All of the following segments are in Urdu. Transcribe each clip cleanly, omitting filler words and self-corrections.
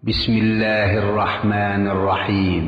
بسم اللہ الرحمن الرحیم۔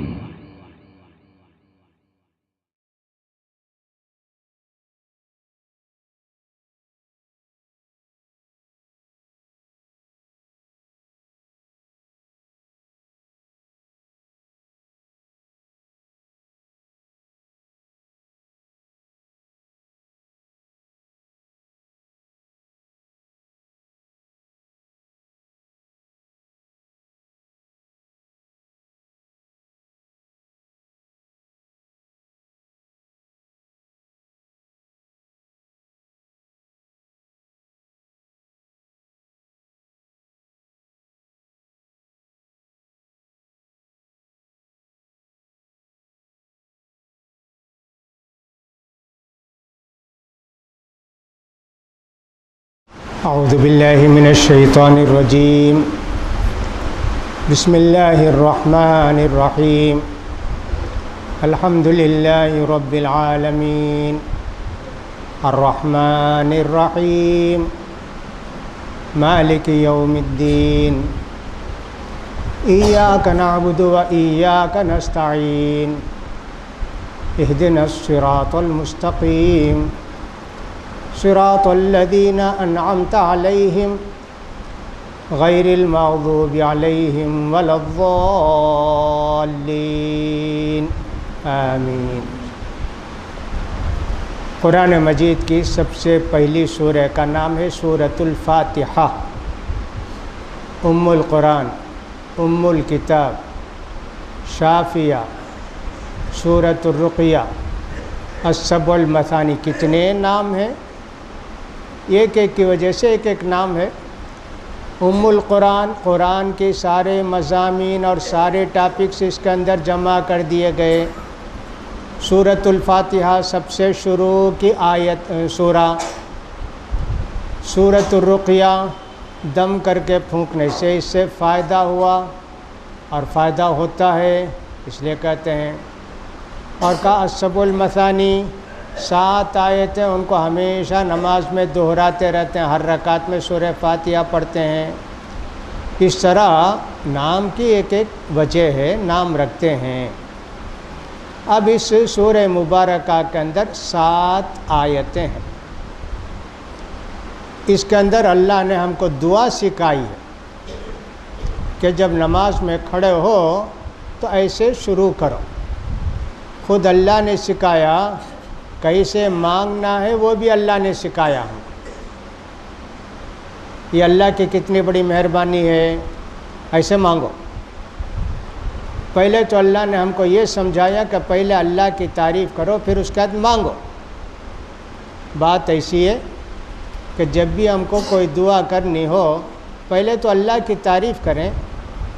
اعوذ باللہ من الشیطان الرجیم، بسم اللہ الرحمن الرحیم، الحمد للہ رب العالمین، الرحمن الرحیم، مالک یوم الدین، ایاک نعبد و ایاک نستعین، اہدنا الصراط المستقیم، صراط الذین انعمت علیہم غیر المغضوب علیہم ولا الضالین، آمین۔ قرآن مجید کی سب سے پہلی سورہ کا نام ہے سورۃ الفاتحہ، ام القرآن، ام الکتاب، شافیہ، سورۃ الرقیہ، السبع المثانی، کتنے نام ہیں، ایک ایک کی وجہ سے ایک ایک نام ہے۔ ام القرآن، قرآن کے سارے مضامین اور سارے ٹاپکس اس کے اندر جمع کر دیے گئے۔ سورۃ الفاتحہ سب سے شروع کی آیت سورہ۔ سورۃ الرقیہ دم کر کے پھونکنے سے اس سے فائدہ ہوا اور فائدہ ہوتا ہے، اس لیے کہتے ہیں۔ اور کہا السبع المثانی، 7 آیتیں ان کو ہمیشہ نماز میں دہراتے رہتے ہیں، ہر رکعت میں سورہ فاتحہ پڑھتے ہیں۔ اس طرح نام کی ایک ایک وجہ ہے، نام رکھتے ہیں۔ اب اس سورہ مبارکہ کے اندر 7 آیتیں ہیں۔ اس کے اندر اللہ نے ہم کو دعا سکھائی ہے کہ جب نماز میں کھڑے ہو تو ایسے شروع کرو۔ خود اللہ نے سکھایا، کیسے مانگنا ہے وہ بھی اللہ نے سکھایا ہم کو۔ یہ اللہ کی کتنی بڑی مہربانی ہے، ایسے مانگو۔ پہلے تو اللہ نے ہم کو یہ سمجھایا کہ پہلے اللہ کی تعریف کرو، پھر اس کے بعد مانگو۔ بات ایسی ہے کہ جب بھی ہم کو کوئی دعا کرنی ہو، پہلے تو اللہ کی تعریف کریں،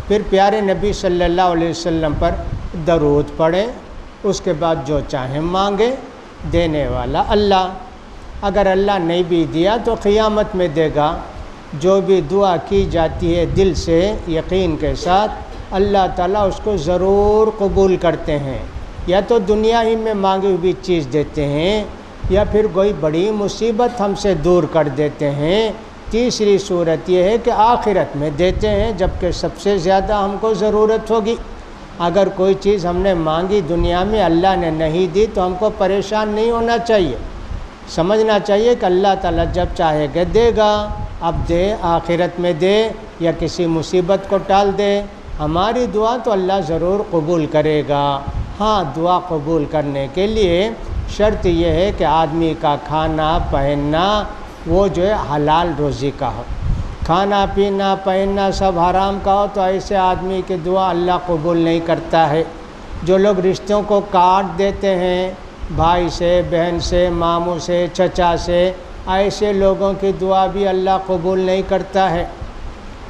پھر پیارے نبی صلی اللہ علیہ وسلم پر درود پڑھیں، اس کے بعد جو چاہیں مانگیں، دینے والا اللہ۔ اگر اللہ نہیں بھی دیا تو قیامت میں دے گا۔ جو بھی دعا کی جاتی ہے دل سے یقین کے ساتھ، اللہ تعالیٰ اس کو ضرور قبول کرتے ہیں۔ یا تو دنیا ہی میں مانگی ہوئی چیز دیتے ہیں، یا پھر کوئی بڑی مصیبت ہم سے دور کر دیتے ہیں۔ تیسری صورت یہ ہے کہ آخرت میں دیتے ہیں، جبکہ سب سے زیادہ ہم کو ضرورت ہوگی۔ اگر کوئی چیز ہم نے مانگی دنیا میں، اللہ نے نہیں دی، تو ہم کو پریشان نہیں ہونا چاہیے، سمجھنا چاہیے کہ اللہ تعالیٰ جب چاہے گا دے گا۔ اب دے، آخرت میں دے یا کسی مصیبت کو ٹال دے، ہماری دعا تو اللہ ضرور قبول کرے گا۔ ہاں، دعا قبول کرنے کے لیے شرط یہ ہے کہ آدمی کا کھانا پہننا وہ جو ہے حلال روزی کا ہو۔ کھانا پینا پہننا سب حرام کا ہو تو ایسے آدمی کی دعا اللہ قبول نہیں کرتا ہے۔ جو لوگ رشتوں کو کاٹ دیتے ہیں، بھائی سے، بہن سے، ماموں سے، چچا سے، ایسے لوگوں کی دعا بھی اللہ قبول نہیں کرتا ہے۔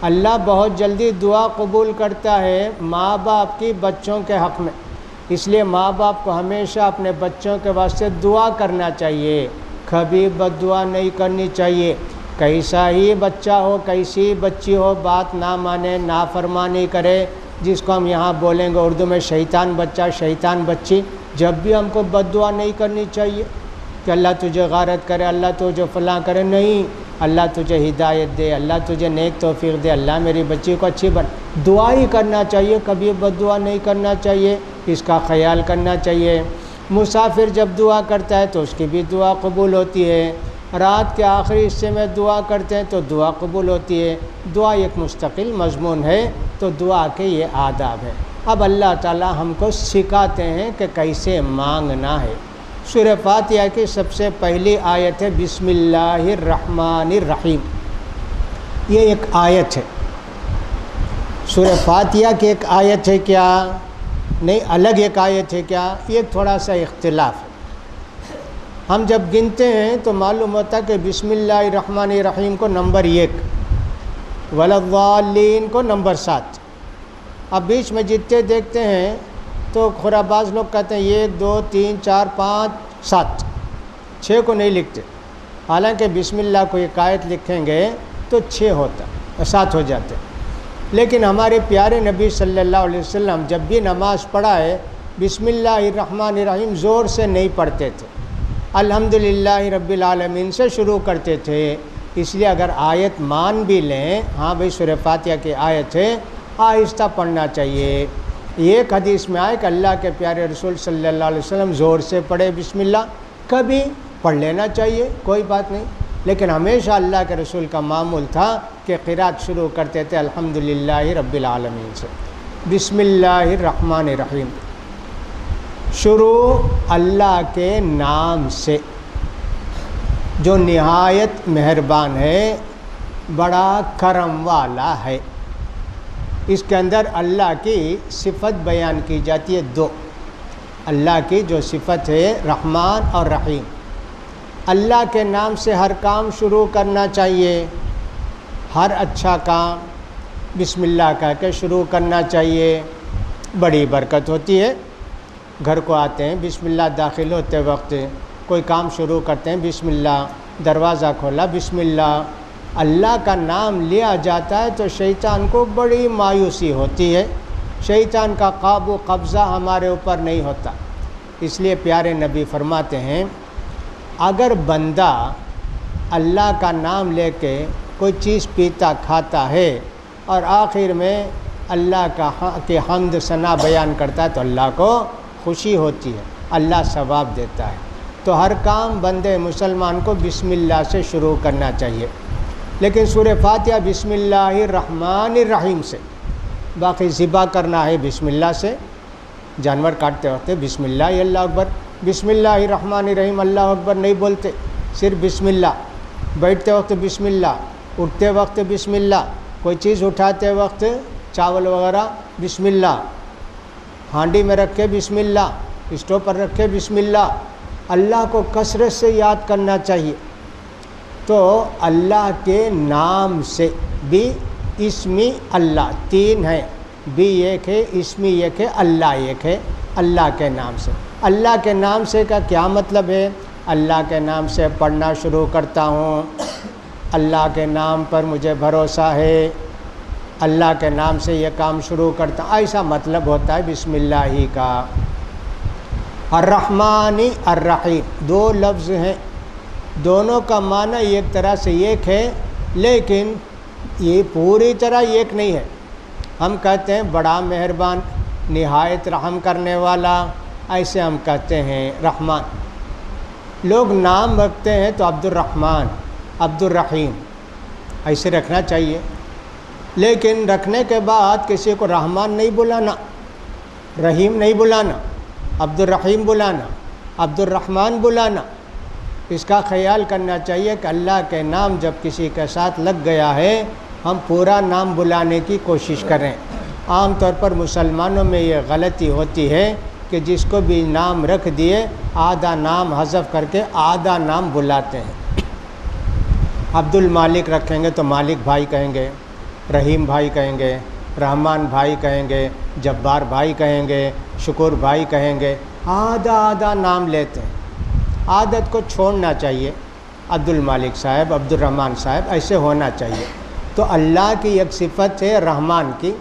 اللہ بہت جلدی دعا قبول کرتا ہے ماں باپ کی بچوں کے حق میں۔ اس لیے ماں باپ کو ہمیشہ اپنے بچوں کے واسطے دعا کرنا چاہیے، کبھی بد دعا نہیں کرنی چاہیے۔ کیسا ہی بچہ ہو، کیسی بچی ہو، بات نہ مانے، نافرمانی کرے، جس کو ہم یہاں بولیں گے اردو میں شیطان بچہ، شیطان بچی، جب بھی ہم کو بد دعا نہیں کرنی چاہیے کہ اللہ تجھے غارت کرے، اللہ تجھے فلاں کرے، نہیں۔ اللہ تجھے ہدایت دے، اللہ تجھے نیک توفیق دے، اللہ میری بچی کو اچھی دعا ہی کرنا چاہیے، کبھی بد دعا نہیں کرنا چاہیے، اس کا خیال کرنا چاہیے۔ مسافر جب دعا کرتا ہے تو اس کی بھی دعا قبول ہوتی ہے، رات کے آخری حصے میں دعا کرتے ہیں تو دعا قبول ہوتی ہے۔ دعا ایک مستقل مضمون ہے، تو دعا کے یہ آداب ہے۔ اب اللہ تعالی ہم کو سکھاتے ہیں کہ کیسے مانگنا ہے۔ سورہ فاتحہ کی سب سے پہلی آیت ہے بسم اللہ الرحمن الرحیم، یہ ایک آیت ہے۔ سورہ فاتحہ کی ایک آیت ہے کیا؟ نہیں، الگ ایک آیت ہے کیا؟ یہ تھوڑا سا اختلاف ہے۔ ہم جب گنتے ہیں تو معلوم ہوتا ہے کہ بسم اللہ الرحمن الرحیم کو نمبر 1، وَلَضَّالِّينَ کو نمبر 7۔ اب بیچ میں جتنے دیکھتے ہیں تو خراباز لوگ کہتے ہیں 1 2 3 4 5 7، 6 کو نہیں لکھتے، حالانکہ بسم اللہ کو ایک آیت لکھیں گے تو 6 ہوتا، 7 ہو جاتے۔ لیکن ہمارے پیارے نبی صلی اللہ علیہ وسلم جب بھی نماز پڑھائے بسم اللہ الرحمن الرحیم زور سے نہیں پڑھتے تھے، الحمدللہ رب العالمین سے شروع کرتے تھے۔ اس لیے اگر آیت مان بھی لیں، ہاں بھئی سورہ فاتحہ کی آیت ہے، آہستہ پڑھنا چاہیے۔ ایک حدیث میں آئے کہ اللہ کے پیارے رسول صلی اللہ علیہ وسلم زور سے پڑھے بسم اللہ، کبھی پڑھ لینا چاہیے، کوئی بات نہیں، لیکن ہمیشہ اللہ کے رسول کا معمول تھا کہ قرات شروع کرتے تھے الحمدللہ رب العالمین سے۔ بسم اللہ الرحمن الرحیم، شروع اللہ کے نام سے جو نہایت مہربان ہے، بڑا کرم والا ہے۔ اس کے اندر اللہ کی صفت بیان کی جاتی ہے، 2 اللہ کی جو صفت ہے رحمان اور رحیم۔ اللہ کے نام سے ہر کام شروع کرنا چاہیے، ہر اچھا کام بسم اللہ کہہ کے شروع کرنا چاہیے، بڑی برکت ہوتی ہے۔ گھر کو آتے ہیں بسم اللہ، داخل ہوتے وقت کوئی کام شروع کرتے ہیں بسم اللہ، دروازہ کھولا بسم اللہ، اللہ کا نام لیا جاتا ہے تو شیطان کو بڑی مایوسی ہوتی ہے، شیطان کا قابو قبضہ ہمارے اوپر نہیں ہوتا۔ اس لیے پیارے نبی فرماتے ہیں اگر بندہ اللہ کا نام لے کے کوئی چیز پیتا کھاتا ہے اور آخر میں اللہ کے حمد ثنا بیان کرتا ہے تو اللہ کو خوشی ہوتی ہے، اللہ ثواب دیتا ہے۔ تو ہر کام بندے مسلمان کو بسم اللہ سے شروع کرنا چاہیے۔ لیکن سورہ فاتحہ بسم اللہ الرحمن الرحیم سے، باقی ذبح کرنا ہے بسم اللہ سے، جانور کاٹتے وقت بسم اللہ اللہ اکبر، بسم اللہ الرحمن الرحیم اللہ اکبر نہیں بولتے، صرف بسم اللہ، بیٹھتے وقت بسم اللہ، اٹھتے وقت بسم اللہ، کوئی چیز اٹھاتے وقت چاول وغیرہ بسم اللہ، ہانڈی میں رکھے بسم اللہ، اسٹوو پر رکھے بسم اللہ۔ اللہ کو کثرت سے یاد کرنا چاہیے۔ تو اللہ کے نام سے بھی، اسمی اللہ 3 ہیں، بھی ایک ہے، اسمی ایک ہے، اللہ ایک ہے۔ اللہ کے نام سے، اللہ کے نام سے کا کیا مطلب ہے؟ اللہ کے نام سے پڑھنا شروع کرتا ہوں، اللہ کے نام پر مجھے بھروسہ ہے، اللہ کے نام سے یہ کام شروع کرتا ہوں، ایسا مطلب ہوتا ہے بسم اللہ ہی کا۔ الرحمن الرحیم 2 لفظ ہیں، دونوں کا معنی ایک طرح سے ایک ہے، لیکن یہ پوری طرح ایک نہیں ہے۔ ہم کہتے ہیں بڑا مہربان، نہایت رحم کرنے والا، ایسے ہم کہتے ہیں رحمان۔ لوگ نام رکھتے ہیں تو عبد الرحمن، عبد الرحیم ایسے رکھنا چاہیے، لیکن رکھنے کے بعد کسی کو رحمان نہیں بلانا، رحیم نہیں بلانا، عبد الرحیم بلانا، عبد الرحمن بلانا۔ اس کا خیال کرنا چاہیے کہ اللہ کے نام جب کسی کے ساتھ لگ گیا ہے ہم پورا نام بلانے کی کوشش کریں۔ عام طور پر مسلمانوں میں یہ غلطی ہوتی ہے کہ جس کو بھی نام رکھ دیے آدھا نام حذف کر کے آدھا نام بلاتے ہیں۔ عبد المالک رکھیں گے تو مالک بھائی کہیں گے، رحیم بھائی کہیں گے، رحمان بھائی کہیں گے، جبار بھائی کہیں گے، شکور بھائی کہیں گے، آدھا آدھا نام لیتے ہیں۔ عادت کو چھوڑنا چاہیے، عبد المالک صاحب، عبد الرحمن صاحب ایسے ہونا چاہیے۔ تو اللہ کی ایک صفت ہے رحمان کی،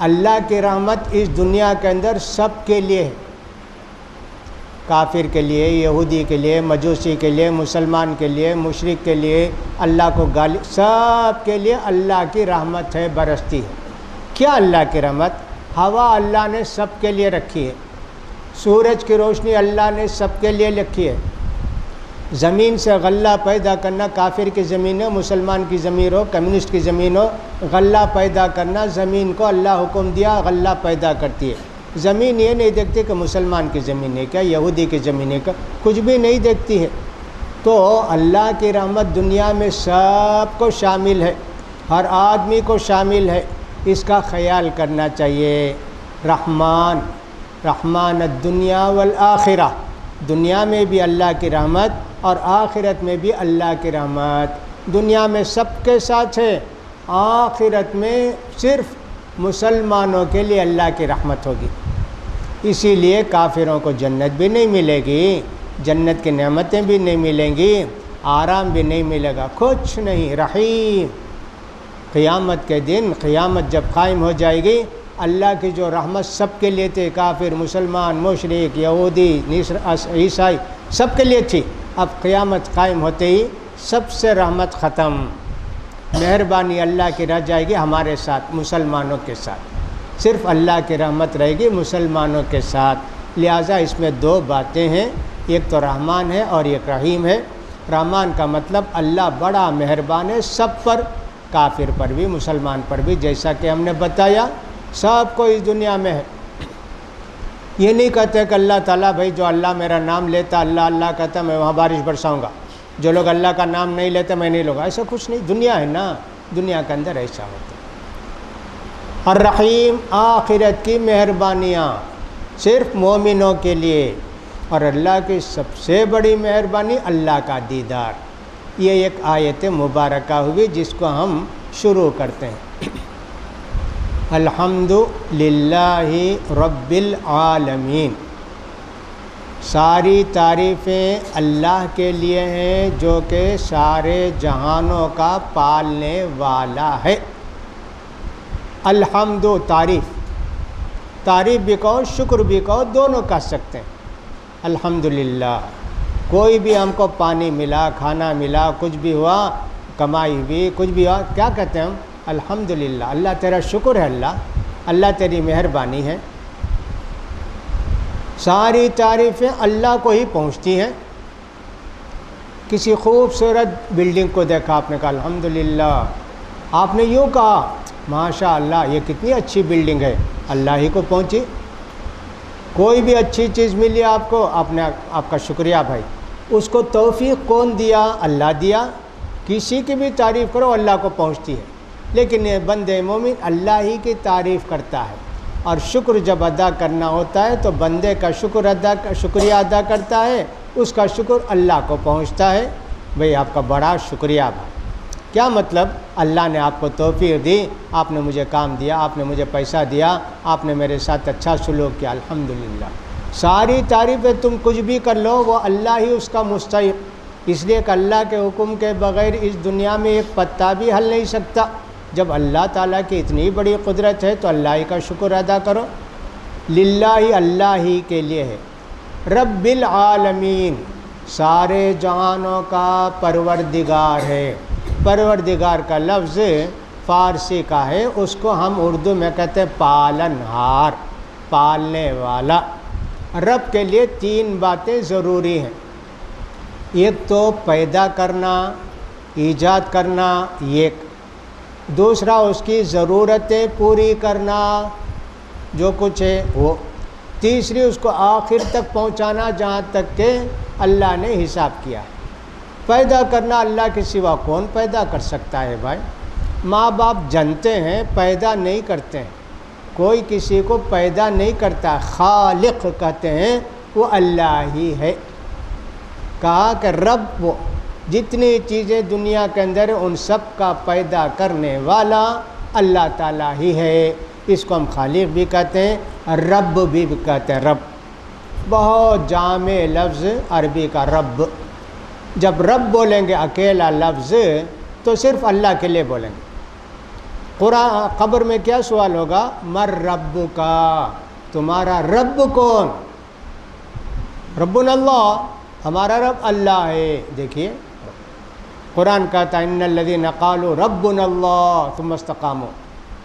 اللہ کی رحمت اس دنیا کے اندر سب کے لیے ہے۔ کافر کے لیے، یہودی کے لیے، مجوسی کے لیے، مسلمان کے لیے، مشرک کے لیے، اللہ کو گالی، سب کے لیے اللہ کی رحمت ہے، برستی ہے۔ کیا اللہ کی رحمت؟ ہوا اللہ نے سب کے لیے رکھی ہے، سورج کی روشنی اللہ نے سب کے لیے رکھی ہے، زمین سے غلہ پیدا کرنا، کافر کی زمین ہو، مسلمان کی زمین ہو، کمیونسٹ کی زمین ہو، غلہ پیدا کرنا، زمین کو اللہ حکم دیا غلہ پیدا کرتی ہے۔ زمین یہ نہیں دیکھتی کہ مسلمان کی زمین ہے کیا، یہودی کی زمین ہے کیا، کچھ بھی نہیں دیکھتی ہے۔ تو اللہ کی رحمت دنیا میں سب کو شامل ہے، ہر آدمی کو شامل ہے، اس کا خیال کرنا چاہیے۔ رحمان الدنیا والآخرہ، دنیا میں بھی اللہ کی رحمت اور آخرت میں بھی اللہ کی رحمت۔ دنیا میں سب کے ساتھ ہے، آخرت میں صرف مسلمانوں کے لیے اللہ کی رحمت ہوگی۔ اسی لیے کافروں کو جنت بھی نہیں ملے گی، جنت کی نعمتیں بھی نہیں ملیں گی، آرام بھی نہیں ملے گا، کچھ نہیں۔ رحیم، قیامت کے دن، قیامت جب قائم ہو جائے گی، اللہ کی جو رحمت سب کے لیے تھی، کافر، مسلمان، مشرک، یہودی، عیسائی، سب کے لیے تھی، اب قیامت قائم ہوتے ہی سب سے رحمت ختم، مہربانی اللہ کی رہ جائے گی ہمارے ساتھ، مسلمانوں کے ساتھ، صرف اللہ کی رحمت رہے گی مسلمانوں کے ساتھ۔ لہٰذا اس میں دو باتیں ہیں، ایک تو رحمان ہے اور ایک رحیم ہے۔ رحمان کا مطلب اللہ بڑا مہربان ہے سب پر، کافر پر بھی، مسلمان پر بھی، جیسا کہ ہم نے بتایا سب کو اس دنیا میں ہے۔ یہ نہیں کہتے کہ اللہ تعالیٰ بھائی جو اللہ میرا نام لیتا، اللہ اللہ کہتا میں وہاں بارش برساؤں گا، جو لوگ اللہ کا نام نہیں لیتے میں نہیں لوں گا، ایسا کچھ نہیں، دنیا ہے نا، دنیا کے اندر ایسا ہوتا ہے۔ الرحیم، آخرت کی مہربانیاں صرف مومنوں کے لیے، اور اللہ کی سب سے بڑی مہربانی اللہ کا دیدار۔ یہ ایک آیت مبارکہ ہوئی جس کو ہم شروع کرتے ہیں۔ الحمد للہ رب العالمین، ساری تعریفیں اللہ کے لیے ہیں جو کہ سارے جہانوں کا پالنے والا ہے۔ الحمد، تعریف بھی کہو، شکر بھی کہو، دونوں کہہ سکتے ہیں۔ الحمدللہ، کوئی بھی ہم کو پانی ملا، کھانا ملا، کچھ بھی ہوا، کمائی ہوئی، کچھ بھی ہوا، کیا کہتے ہیں ہم؟ الحمدللہ، اللہ تیرا شکر ہے، اللہ تیری مہربانی ہے۔ ساری تعریفیں اللہ کو ہی پہنچتی ہیں۔ کسی خوبصورت بلڈنگ کو دیکھا، آپ نے کہا الحمدللہ، آپ نے یوں کہا ماشاء اللہ یہ کتنی اچھی بلڈنگ ہے، اللہ ہی کو پہنچی۔ کوئی بھی اچھی چیز ملی آپ کو، آپ کا شکریہ بھائی، اس کو توفیق کون دیا؟ اللہ دیا۔ کسی کی بھی تعریف کرو اللہ کو پہنچتی ہے، لیکن یہ بندے مومن اللہ ہی کی تعریف کرتا ہے، اور شکر جب ادا کرنا ہوتا ہے تو بندے کا شکریہ ادا کرتا ہے، اس کا شکر اللہ کو پہنچتا ہے۔ بھئی آپ کا بڑا شکریہ بھائی۔ کیا مطلب؟ اللہ نے آپ کو توفیق دی، آپ نے مجھے کام دیا، آپ نے مجھے پیسہ دیا، آپ نے میرے ساتھ اچھا سلوک کیا، الحمدللہ۔ ساری تعریفیں تم کچھ بھی کر لو، وہ اللہ ہی اس کا مستحق، اس لیے کہ اللہ کے حکم کے بغیر اس دنیا میں ایک پتا بھی ہل نہیں سکتا۔ جب اللہ تعالیٰ کی اتنی بڑی قدرت ہے تو اللہ ہی کا شکر ادا کرو۔ للہ، اللہ ہی کے لیے ہے۔ رب العالمین، سارے جہانوں کا پروردگار ہے۔ پروردگار کا لفظ فارسی کا ہے، اس کو ہم اردو میں کہتے ہیں پالن ہار، پالنے والا۔ رب کے لیے تین باتیں ضروری ہیں، ایک تو پیدا کرنا، ایجاد کرنا، ایک دوسرا اس کی ضرورتیں پوری کرنا جو کچھ ہے وہ، تیسری اس کو آخر تک پہنچانا جہاں تک کہ اللہ نے حساب کیا ہے۔ پیدا کرنا اللہ کے سوا کون پیدا کر سکتا ہے بھائی؟ ماں باپ جنتے ہیں، پیدا نہیں کرتے ہیں، کوئی کسی کو پیدا نہیں کرتا۔ خالق کہتے ہیں وہ اللہ ہی ہے۔ کہا کہ رب، وہ جتنی چیزیں دنیا کے اندر ان سب کا پیدا کرنے والا اللہ تعالیٰ ہی ہے۔ اس کو ہم خالق بھی کہتے ہیں، رب بھی کہتے ہیں۔ رب بہت جامع لفظ عربی کا رب۔ جب رب بولیں گے اکیلا لفظ تو صرف اللہ کے لیے بولیں گے۔ قبر میں کیا سوال ہوگا؟ مر رب کا، تمہارا رب کون؟ ربنا اللہ، ہمارا رب اللہ ہے۔ دیکھیے قرآن کہتا ہے ان الذین قالوا ربنا اللہ ثم استقاموا،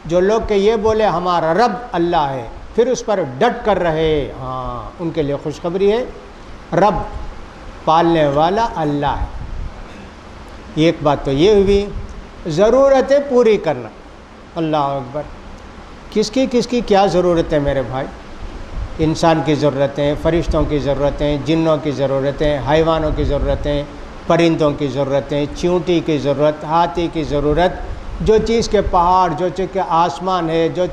جو لوگ کہ یہ بولے ہمارا رب اللہ ہے پھر اس پر ڈٹ کر رہے، ہاں ان کے لیے خوشخبری ہے، رب پالنے والا اللہ ہے۔ ایک بات تو یہ ہوئی، ضرورتیں پوری کرنا۔ اللہ اکبر، کس کی کیا ضرورت ہے میرے بھائی؟ انسان کی ضرورتیں، فرشتوں کی ضرورتیں، جنوں کی ضرورتیں، حیوانوں کی ضرورتیں، پرندوں کی ضرورتیں، چیونٹی کی ضرورت، ہاتھی کی ضرورت، جو چیز کے پہاڑ، جو چیز کے آسمان ہے، جو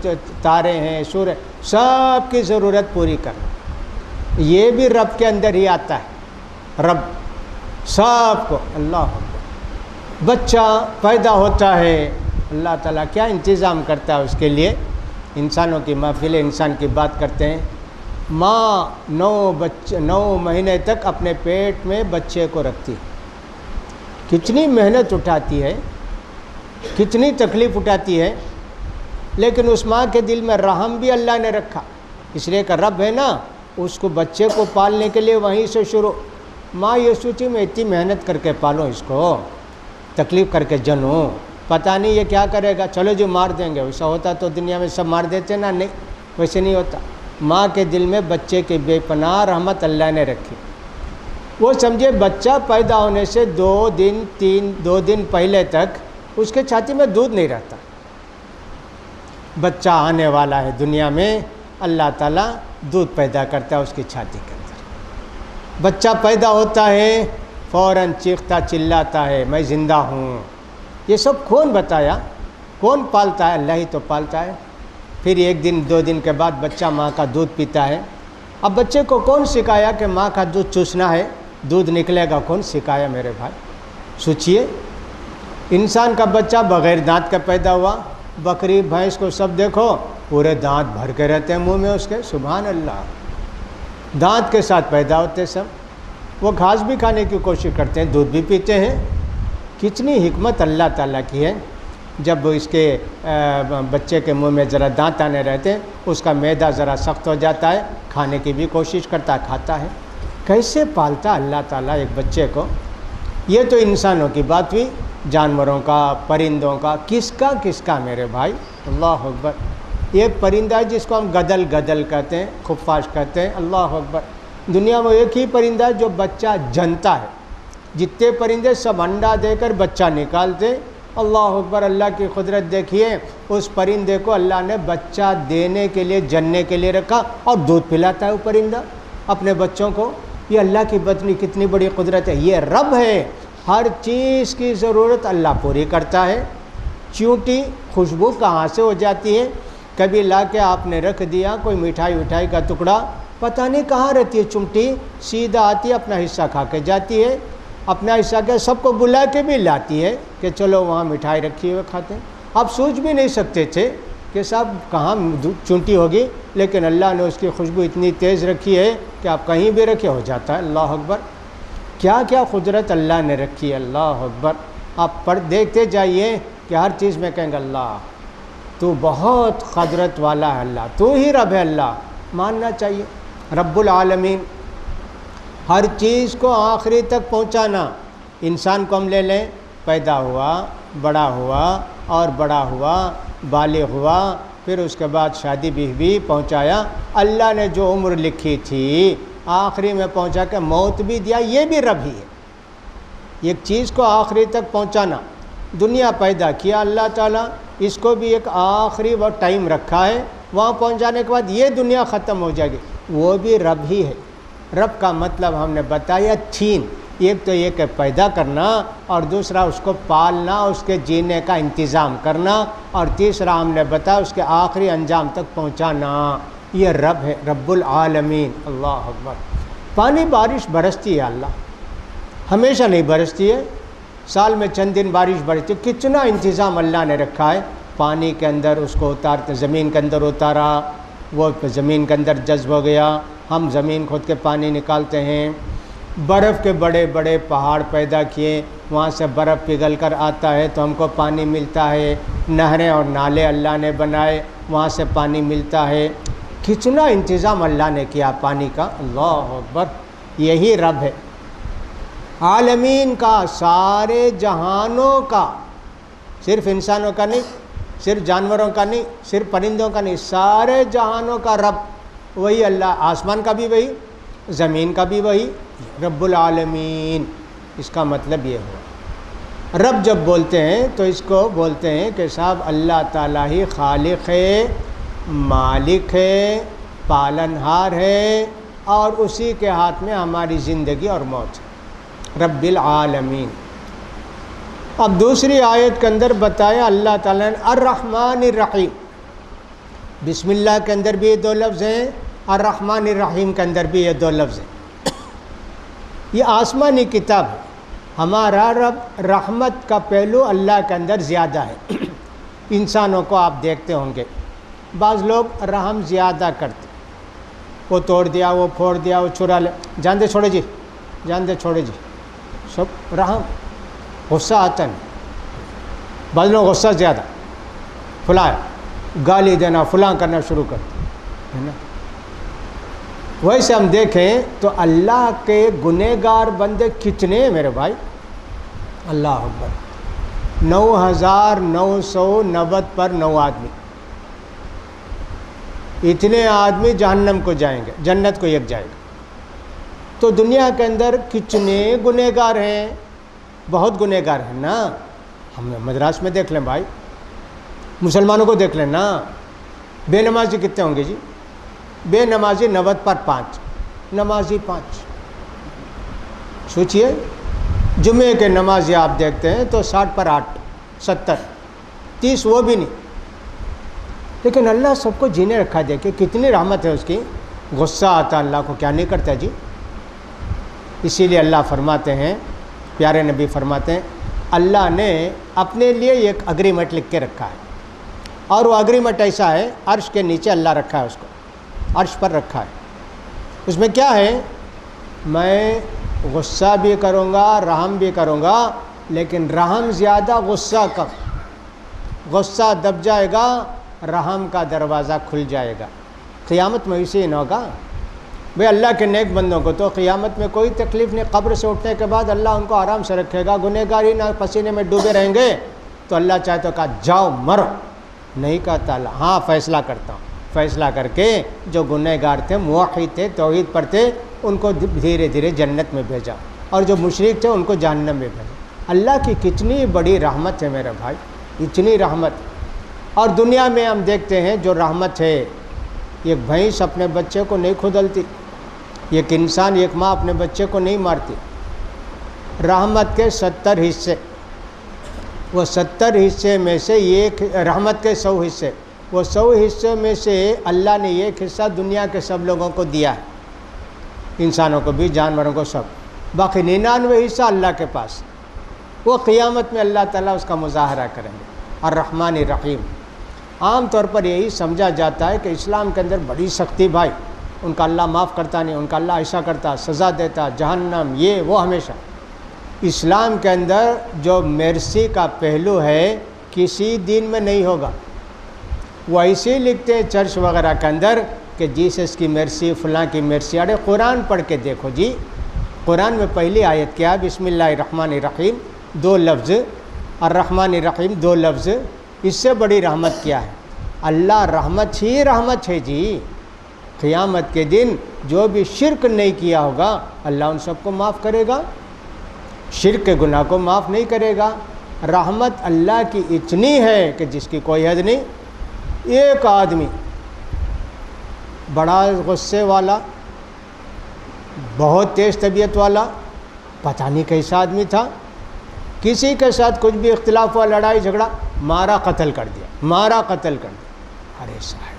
تارے ہیں، سورج، سب کی ضرورت پوری کرنا، یہ بھی رب کے اندر ہی آتا ہے۔ رب سب کو، اللہ اکبر، بچہ پیدا ہوتا ہے اللہ تعالیٰ کیا انتظام کرتا ہے اس کے لیے۔ انسانوں کی محفل انسان کی بات کرتے ہیں، ماں 9 مہینے تک اپنے پیٹ میں بچے کو رکھتی، کتنی محنت اٹھاتی ہے، کتنی تکلیف اٹھاتی ہے، لیکن اس ماں کے دل میں رحم بھی اللہ نے رکھا، اس لیے کہ رب ہے نا، اس کو بچے کو پالنے کے لیے وہیں سے شروع۔ ماں یہ سوچی میں اتنی محنت کر کے پالوں اس کو، تکلیف کر کے جنوں، پتہ نہیں یہ کیا کرے گا، چلو جو مار دیں گے، ویسا ہوتا تو دنیا میں سب مار دیتے نا، نہیں ویسے نہیں ہوتا۔ ماں کے دل میں بچے کی بے پناہ رحمت اللہ نے رکھی۔ وہ سمجھے بچہ پیدا ہونے سے 2 دن پہلے تک اس کے چھاتی میں دودھ نہیں رہتا، بچہ آنے والا ہے دنیا میں، اللہ تعالیٰ دودھ پیدا کرتا ہے اس کی چھاتی کے اندر، بچہ پیدا ہوتا ہے فوراً چیختا چلاتا ہے میں زندہ ہوں۔ یہ سب کون بتایا، کون پالتا ہے؟ اللہ ہی تو پالتا ہے۔ پھر 1 دن 2 دن کے بعد بچہ ماں کا دودھ پیتا ہے۔ اب بچے کو کون سکھایا کہ ماں کا دودھ چوسنا ہے، دودھ نکلے گا، کون سکھایا میرے بھائی؟ سوچئے، انسان کا بچہ بغیر دانت کا پیدا ہوا، بکری بھینس کو سب دیکھو پورے دانت بھر کے رہتے ہیں منہ میں اس کے، سبحان اللہ، دانت کے ساتھ پیدا ہوتے سب، وہ گھاس بھی کھانے کی کوشش کرتے ہیں، دودھ بھی پیتے ہیں۔ کتنی حکمت اللہ تعالیٰ کی ہے، جب اس کے بچے کے منہ میں ذرا دانت آنے رہتے ہیں، اس کا معدہ ذرا سخت ہو جاتا ہے، کھانے کی بھی کوشش کرتا ہے، کھاتا ہے۔ کیسے پالتا اللہ تعالیٰ ایک بچے کو؟ یہ تو انسانوں کی بات ہوئی، جانوروں کا، پرندوں کا، کس کا میرے بھائی؟ اللہ اکبر، ایک پرندہ ہے جس کو ہم گدل کہتے ہیں، خفاش کہتے ہیں، اللہ اکبر، دنیا میں ایک ہی پرندہ ہے جو بچہ جنتا ہے، جتنے پرندے سب انڈا دے کر بچہ نکالتے، اللہ اکبر، اللہ کی قدرت دیکھیے، اس پرندے کو اللہ نے بچہ دینے کے لیے، جننے کے لیے رکھا، اور دودھ پلاتا ہے وہ پرندہ اپنے بچوں کو۔ یہ اللہ کی بتنی کتنی بڑی قدرت ہے، یہ رب ہے، ہر چیز کی ضرورت اللہ پوری کرتا ہے۔ چیونٹی خوشبو کہاں سے ہو جاتی ہے، کبھی لا کے آپ نے رکھ دیا کوئی مٹھائی کا ٹکڑا، پتہ نہیں کہاں رہتی ہے چمٹی، سیدھا آتی ہے اپنا حصہ کھا کے جاتی ہے، اپنا حصہ کے سب کو بلا کے بھی لاتی ہے کہ چلو وہاں مٹھائی رکھی ہوئے کھاتے ہیں۔ آپ سوچ بھی نہیں سکتے تھے کہ صاحب کہاں چونٹی ہوگی، لیکن اللہ نے اس کی خوشبو اتنی تیز رکھی ہے کہ آپ کہیں بھی رکھے ہو جاتا ہے۔ اللہ اکبر، کیا کیا قدرت اللہ نے رکھی ہے، اللہ اکبر۔ آپ دیکھتے جائیے کہ ہر چیز میں کہیں گے اللہ تو بہت قدرت والا ہے، اللہ تو ہی رب ہے، اللہ ماننا چاہیے۔ رب العالمین، ہر چیز کو آخری تک پہنچانا۔ انسان کو ہم لے لیں، پیدا ہوا، بڑا ہوا اور بڑا ہوا، بالغ ہوا، پھر اس کے بعد شادی بھی ہوئی، پہنچایا، اللہ نے جو عمر لکھی تھی آخری میں پہنچا کے موت بھی دیا، یہ بھی رب ہی ہے۔ ایک چیز کو آخری تک پہنچانا، دنیا پیدا کیا اللہ تعالیٰ، اس کو بھی ایک آخری وہ ٹائم رکھا ہے، وہاں پہنچانے کے بعد یہ دنیا ختم ہو جائے گی، وہ بھی رب ہی ہے۔ رب کا مطلب ہم نے بتایا 3، ایک تو یہ کہ پیدا کرنا، اور دوسرا اس کو پالنا، اس کے جینے کا انتظام کرنا، اور تیسرا ہم نے بتایا اس کے آخری انجام تک پہنچانا۔ یہ رب ہے، رب العالمین، اللہ اکبر۔ پانی بارش برستی ہے اللہ، ہمیشہ نہیں برستی ہے، سال میں چند دن بارش برستی ہے، کتنا انتظام اللہ نے رکھا ہے۔ پانی کے اندر اس کو اتارتے، زمین کے اندر اتارا، وہ زمین کے اندر جذب ہو گیا، ہم زمین کھود کے پانی نکالتے ہیں۔ برف کے بڑے بڑے پہاڑ پیدا کیے، وہاں سے برف پگھل کر آتا ہے تو ہم کو پانی ملتا ہے۔ نہریں اور نالے اللہ نے بنائے، وہاں سے پانی ملتا ہے۔ کتنا انتظام اللہ نے کیا پانی کا، اللہ اکبر۔ یہی رب ہے، عالمین کا، سارے جہانوں کا، صرف انسانوں کا نہیں، صرف جانوروں کا نہیں، صرف پرندوں کا نہیں، سارے جہانوں کا رب وہی اللہ، آسمان کا بھی وہی، زمین کا بھی وہی، رب العالمین۔ اس کا مطلب یہ ہوا، رب جب بولتے ہیں تو اس کو بولتے ہیں کہ صاحب اللہ تعالیٰ ہی خالق ہے، مالک ہے، پالنہار ہے، اور اسی کے ہاتھ میں ہماری زندگی اور موت ہے، رب العالمین۔ اب دوسری آیت کے اندر بتایا اللہ تعالیٰ نے الرحمن الرحیم، بسم اللہ کے اندر بھی یہ دو لفظ ہیں، الرحمن الرحیم کے اندر بھی یہ دو لفظ ہیں۔ یہ آسمانی کتاب ہے، ہمارا رب رحمت کا پہلو اللہ کے اندر زیادہ ہے۔ انسانوں کو آپ دیکھتے ہوں گے، بعض لوگ رحم زیادہ کرتے، وہ توڑ دیا، وہ پھوڑ دیا، وہ چرا لے، جان دے چھوڑے جی، جان دے چھوڑے جی، سب رحم، غصہ آتا نہیں۔ بعض لوگ غصہ زیادہ، فلاں گالی دینا، فلاں کرنا شروع کرتے ہے نا۔ ویسے ہم دیکھیں تو اللہ کے گنہگار بندے کتنے ہیں میرے بھائی، اللہ اکبر، 9990 پر 9 آدمی، اتنے آدمی جہنم کو جائیں گے، جنت کو ایک جائے گا۔ تو دنیا کے اندر کتنے گنہگار ہیں، بہت گنہگار ہیں نا۔ ہم مدراس میں دیکھ لیں بھائی، مسلمانوں کو دیکھ لیں نا، بے نمازی کتنے ہوں گے جی؟ بے نمازی 90 پر 5، نمازی 5۔ سوچئے جمعے کے نمازی آپ دیکھتے ہیں تو 60 پر 8، 70، 30 وہ بھی نہیں۔ لیکن اللہ سب کو جینے رکھا، دیکھے کتنی رحمت ہے اس کی، غصہ آتا اللہ کو کیا نہیں کرتا جی۔ اسی لیے اللہ فرماتے ہیں، پیارے نبی فرماتے ہیں، اللہ نے اپنے لیے ایک اگریمنٹ لکھ کے رکھا ہے، اور وہ اگریمنٹ ایسا ہے، عرش کے نیچے اللہ رکھا ہے اس کو، عرش پر رکھا ہے۔ اس میں کیا ہے؟ میں غصہ بھی کروں گا، رحم بھی کروں گا، لیکن رحم زیادہ، غصہ کم۔ غصہ دب جائے گا، رحم کا دروازہ کھل جائے گا۔ قیامت میں اسی نہ ہوگا بھئی، اللہ کے نیک بندوں کو تو قیامت میں کوئی تکلیف نہیں، قبر سے اٹھنے کے بعد اللہ ان کو آرام سے رکھے گا، گنہگار ہی نہ پسینے میں ڈوبے رہیں گے۔ تو اللہ چاہے تو کہا جاؤ مرو، نہیں کہتا اللہ، ہاں فیصلہ کرتا ہوں، فیصلہ کر کے جو گنہگار تھے، موحد تھے، توحید پر تھے، ان کو دھیرے دھیرے جنت میں بھیجا، اور جو مشرک تھے ان کو جہنم میں بھیجا۔ اللہ کی کتنی بڑی رحمت ہے میرے بھائی، اتنی رحمت۔ اور دنیا میں ہم دیکھتے ہیں جو رحمت ہے، ایک بھینس اپنے بچے کو نہیں کھودلتی، ایک انسان، ایک ماں اپنے بچے کو نہیں مارتی۔ رحمت کے 70 حصے، وہ 70 حصے میں سے ایک، رحمت کے 100 حصے، وہ 100 حصے میں سے اللہ نے ایک حصہ دنیا کے سب لوگوں کو دیا ہے، انسانوں کو بھی، جانوروں کو، سب۔ باقی 99 حصہ اللہ کے پاس، وہ قیامت میں اللہ تعالیٰ اس کا مظاہرہ کریں گے۔ الرحمن الرحیم، عام طور پر یہی سمجھا جاتا ہے کہ اسلام کے اندر بڑی سختی، بھائی ان کا اللہ معاف کرتا نہیں، ان کا اللہ ایسا کرتا، سزا دیتا، جہنم، یہ وہ، ہمیشہ۔ اسلام کے اندر جو مرسی کا پہلو ہے کسی دین میں نہیں ہوگا۔ وہ ایسے لکھتے ہیں چرچ وغیرہ کے اندر کہ جیسس کی مرسی، فلاں کی مرسی۔ ارے قرآن پڑھ کے دیکھو جی، قرآن میں پہلی آیت کیا ہے؟ بسم اللہ الرحمن الرحیم، 2 لفظ، الرحمن الرحیم 2 لفظ، اس سے بڑی رحمت کیا ہے؟ اللہ رحمت ہی رحمت ہے جی۔ قیامت کے دن جو بھی شرک نہیں کیا ہوگا اللہ ان سب کو معاف کرے گا، شرک کے گناہ کو معاف نہیں کرے گا۔ رحمت اللہ کی اتنی ہے کہ جس کی کوئی حد نہیں۔ ایک آدمی بڑا غصے والا، بہت تیز طبیعت والا، پتہ نہیں کیسا آدمی تھا، کسی کے ساتھ کچھ بھی اختلاف ہوا، لڑائی جھگڑا، مارا قتل کر دیا، مارا قتل کر دیا۔ ارے صاحب،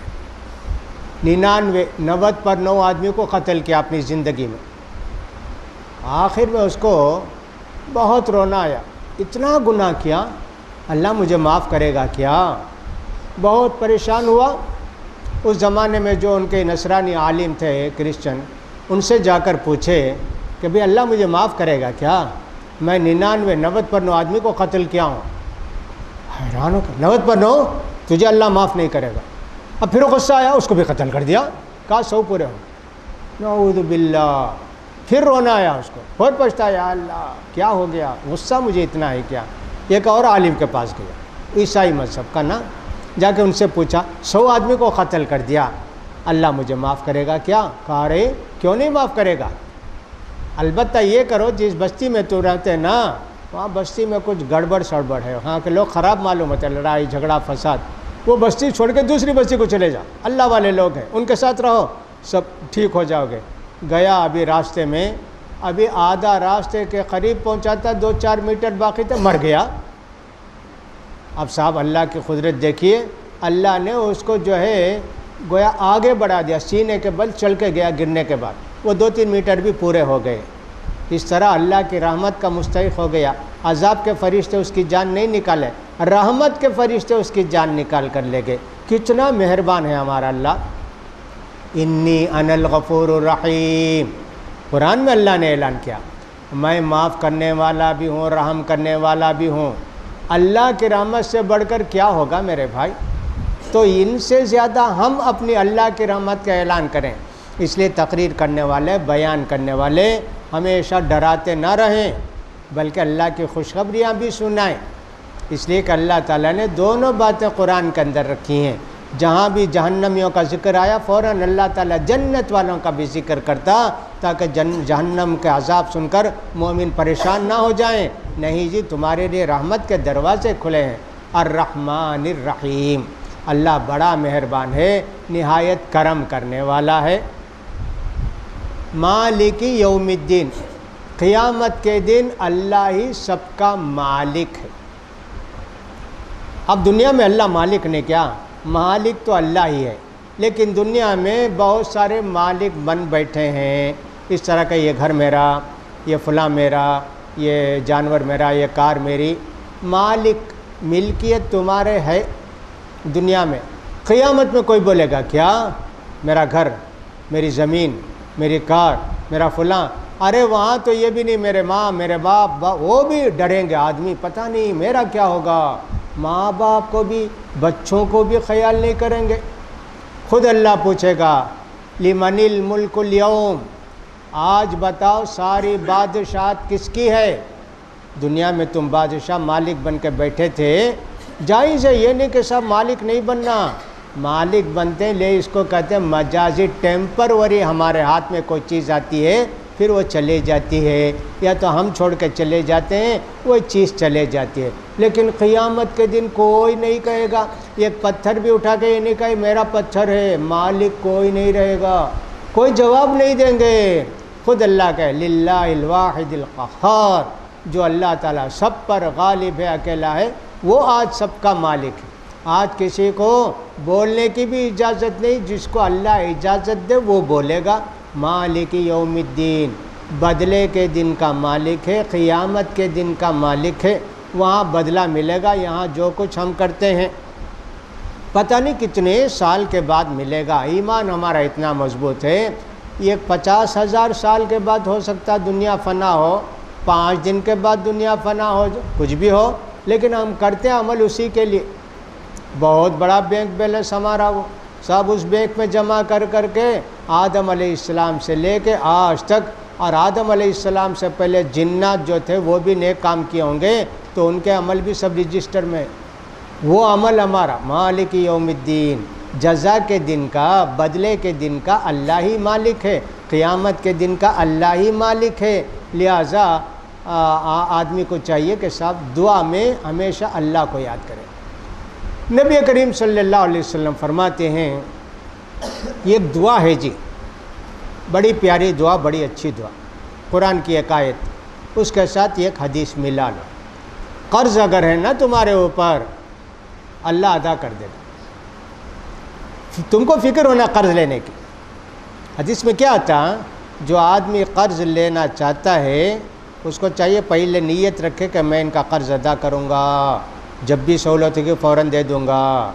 90 پر 9 آدمی کو قتل کیا اپنی زندگی میں۔ آخر میں اس کو بہت رونا آیا، اتنا گناہ کیا، اللہ مجھے معاف کرے گا کیا؟ بہت پریشان ہوا۔ اس زمانے میں جو ان کے نصرانی عالم تھے، کرسچن، ان سے جا کر پوچھے کہ بھئی اللہ مجھے معاف کرے گا کیا؟ میں 90 پر 9 آدمی کو قتل کیا ہوں۔ حیران ہو کر، 90 پر 9 تجھے اللہ معاف نہیں کرے گا۔ اب پھر غصہ آیا، اس کو بھی قتل کر دیا، کہا 100 پورے ہو۔ نعوذ باللہ، پھر رونا آیا اس کو، بہت پچھتا یا اللہ کیا ہو گیا، غصہ مجھے اتنا ہے کیا۔ ایک اور عالم کے پاس گیا، عیسائی مذہب کا نا، جا کے ان سے پوچھا 100 آدمی کو قتل کر دیا، اللہ مجھے معاف کرے گا کیا؟ کہا رہے کیوں نہیں معاف کرے گا، البتہ یہ کرو جس بستی میں تو رہتے نا وہاں بستی میں کچھ گڑبڑ سڑبڑ ہے، وہاں کے لوگ خراب معلوم ہوتے ہیں، لڑائی جھگڑا فساد، وہ بستی چھوڑ کے دوسری بستی کو چلے جاؤ، اللہ والے لوگ ہیں ان کے ساتھ رہو، سب ٹھیک ہو جاؤ گے۔ گیا ابھی راستے میں، ابھی آدھا راستے کے قریب پہنچا تھا، 2-4 میٹر باقی تھا، مر گیا۔ اب صاحب اللہ کی قدرت دیکھیے، اللہ نے اس کو جو ہے گویا آگے بڑھا دیا، سینے کے بل چل کے گیا گرنے کے بعد، وہ 2-3 میٹر بھی پورے ہو گئے۔ اس طرح اللہ کی رحمت کا مستحق ہو گیا، عذاب کے فرشتے اس کی جان نہیں نکالے، رحمت کے فرشتے اس کی جان نکال کر لے گئے۔ کتنا مہربان ہے ہمارا اللہ۔ انی انا الغفور الرحیم، قرآن میں اللہ نے اعلان کیا میں معاف کرنے والا بھی ہوں، رحم کرنے والا بھی ہوں۔ اللہ کی رحمت سے بڑھ کر کیا ہوگا میرے بھائی؟ تو ان سے زیادہ ہم اپنی اللہ کی رحمت کا اعلان کریں۔ اس لیے تقریر کرنے والے، بیان کرنے والے ہمیشہ ڈراتے نہ رہیں بلکہ اللہ کی خوشخبریاں بھی سنائیں، اس لیے کہ اللہ تعالیٰ نے دونوں باتیں قرآن کے اندر رکھی ہیں۔ جہاں بھی جہنمیوں کا ذکر آیا فوراً اللہ تعالیٰ جنت والوں کا بھی ذکر کرتا تاکہ جہنم کے عذاب سن کر مومن پریشان نہ ہو جائیں۔ نہیں جی، تمہارے لیے رحمت کے دروازے کھلے ہیں۔ الرحمن الرحیم، اللہ بڑا مہربان ہے، نہایت کرم کرنے والا ہے۔ مالک یوم الدین، قیامت کے دن اللہ ہی سب کا مالک ہے۔ اب دنیا میں اللہ مالک نے کیا، مالک تو اللہ ہی ہے، لیکن دنیا میں بہت سارے مالک بن بیٹھے ہیں، اس طرح کا یہ گھر میرا، یہ فلاں میرا، یہ جانور میرا، یہ کار میری۔ مالک، ملکیت تمہارے ہے دنیا میں، قیامت میں کوئی بولے گا کیا میرا گھر، میری زمین، میری کار، میرا فلاں؟ ارے وہاں تو یہ بھی نہیں، میرے ماں، میرے باپ، وہ بھی ڈریں گے آدمی، پتہ نہیں میرا کیا ہوگا۔ ماں باپ کو بھی، بچوں کو بھی خیال نہیں کریں گے۔ خود اللہ پوچھے گا لمن الملک اليوم، آج بتاؤ ساری بادشاہت کس کی ہے؟ دنیا میں تم بادشاہ مالک بن کے بیٹھے تھے، جائز ہے، یہ نہیں کہ سب مالک نہیں بننا، مالک بنتے ہیں، لے اس کو کہتے ہیں مجازی ٹیمپروری، ہمارے ہاتھ میں کوئی چیز آتی ہے پھر وہ چلے جاتی ہے، یا تو ہم چھوڑ کے چلے جاتے ہیں وہ چیز چلے جاتی ہے۔ لیکن قیامت کے دن کوئی نہیں کہے گا، ایک پتھر بھی اٹھا کے یہ نہیں کہے میرا پتھر ہے، مالک کوئی نہیں رہے گا، کوئی جواب نہیں دیں گے۔ خود اللہ کہے للہ الواحد القہار، جو اللہ تعالیٰ سب پر غالب ہے، اکیلا ہے، وہ آج سب کا مالک ہے۔ آج کسی کو بولنے کی بھی اجازت نہیں، جس کو اللہ اجازت دے وہ بولے گا۔ مالک یوم الدین، بدلے کے دن کا مالک ہے، قیامت کے دن کا مالک ہے، وہاں بدلہ ملے گا۔ یہاں جو کچھ ہم کرتے ہیں پتہ نہیں کتنے سال کے بعد ملے گا۔ ایمان ہمارا اتنا مضبوط ہے، یہ 50,000 سال کے بعد ہو سکتا دنیا فنا ہو، 5 دن کے بعد دنیا فنا ہو، کچھ بھی ہو، لیکن ہم کرتے ہیں عمل اسی کے لیے۔ بہت بڑا بینک بیلنس ہمارا، وہ سب اس بینک میں جمع کر کر کے آدم علیہ السلام سے لے کے آج تک، اور آدم علیہ السلام سے پہلے جنات جو تھے وہ بھی نیک کام کیے ہوں گے تو ان کے عمل بھی سب رجسٹر میں، وہ عمل ہمارا۔ مالک یوم الدین، جزا کے دن کا، بدلے کے دن کا اللہ ہی مالک ہے، قیامت کے دن کا اللہ ہی مالک ہے۔ لہٰذا آدمی کو چاہیے کہ صاحب دعا میں ہمیشہ اللہ کو یاد کرے۔ نبی کریم صلی اللہ علیہ وسلم فرماتے ہیں، یہ ایک دعا ہے جی، بڑی پیاری دعا، بڑی اچھی دعا، قرآن کی ایک آیت، اس کے ساتھ ایک حدیث ملا لو۔ قرض اگر ہے نا تمہارے اوپر، اللہ ادا کر دے گا، تم کو فکر ہونا قرض لینے کی۔ حدیث میں کیا آتا، جو آدمی قرض لینا چاہتا ہے اس کو چاہیے پہلے نیت رکھے کہ میں ان کا قرض ادا کروں گا، جب بھی سہولت ہوگی فوراً دے دوں گا۔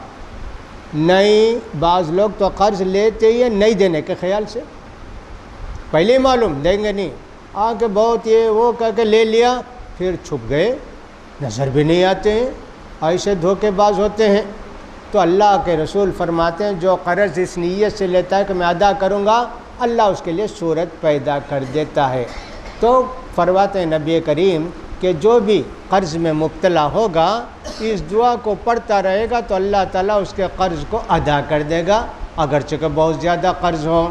نہیں، بعض لوگ تو قرض لیتے ہی نہیں دینے کے خیال سے، پہلے ہی معلوم دیں گے نہیں، آ کے بہت یہ وہ کہہ کے لے لیا، پھر چھپ گئے، نظر بھی نہیں آتے ہیں، ایسے دھوکے باز ہوتے ہیں۔ تو اللہ کے رسول فرماتے ہیں جو قرض اس نیت سے لیتا ہے کہ میں ادا کروں گا، اللہ اس کے لیے صورت پیدا کر دیتا ہے۔ تو فرماتے ہیں نبی کریم کہ جو بھی قرض میں مبتلا ہوگا اس دعا کو پڑھتا رہے گا تو اللہ تعالیٰ اس کے قرض کو ادا کر دے گا، اگرچہ کہ بہت زیادہ قرض ہو۔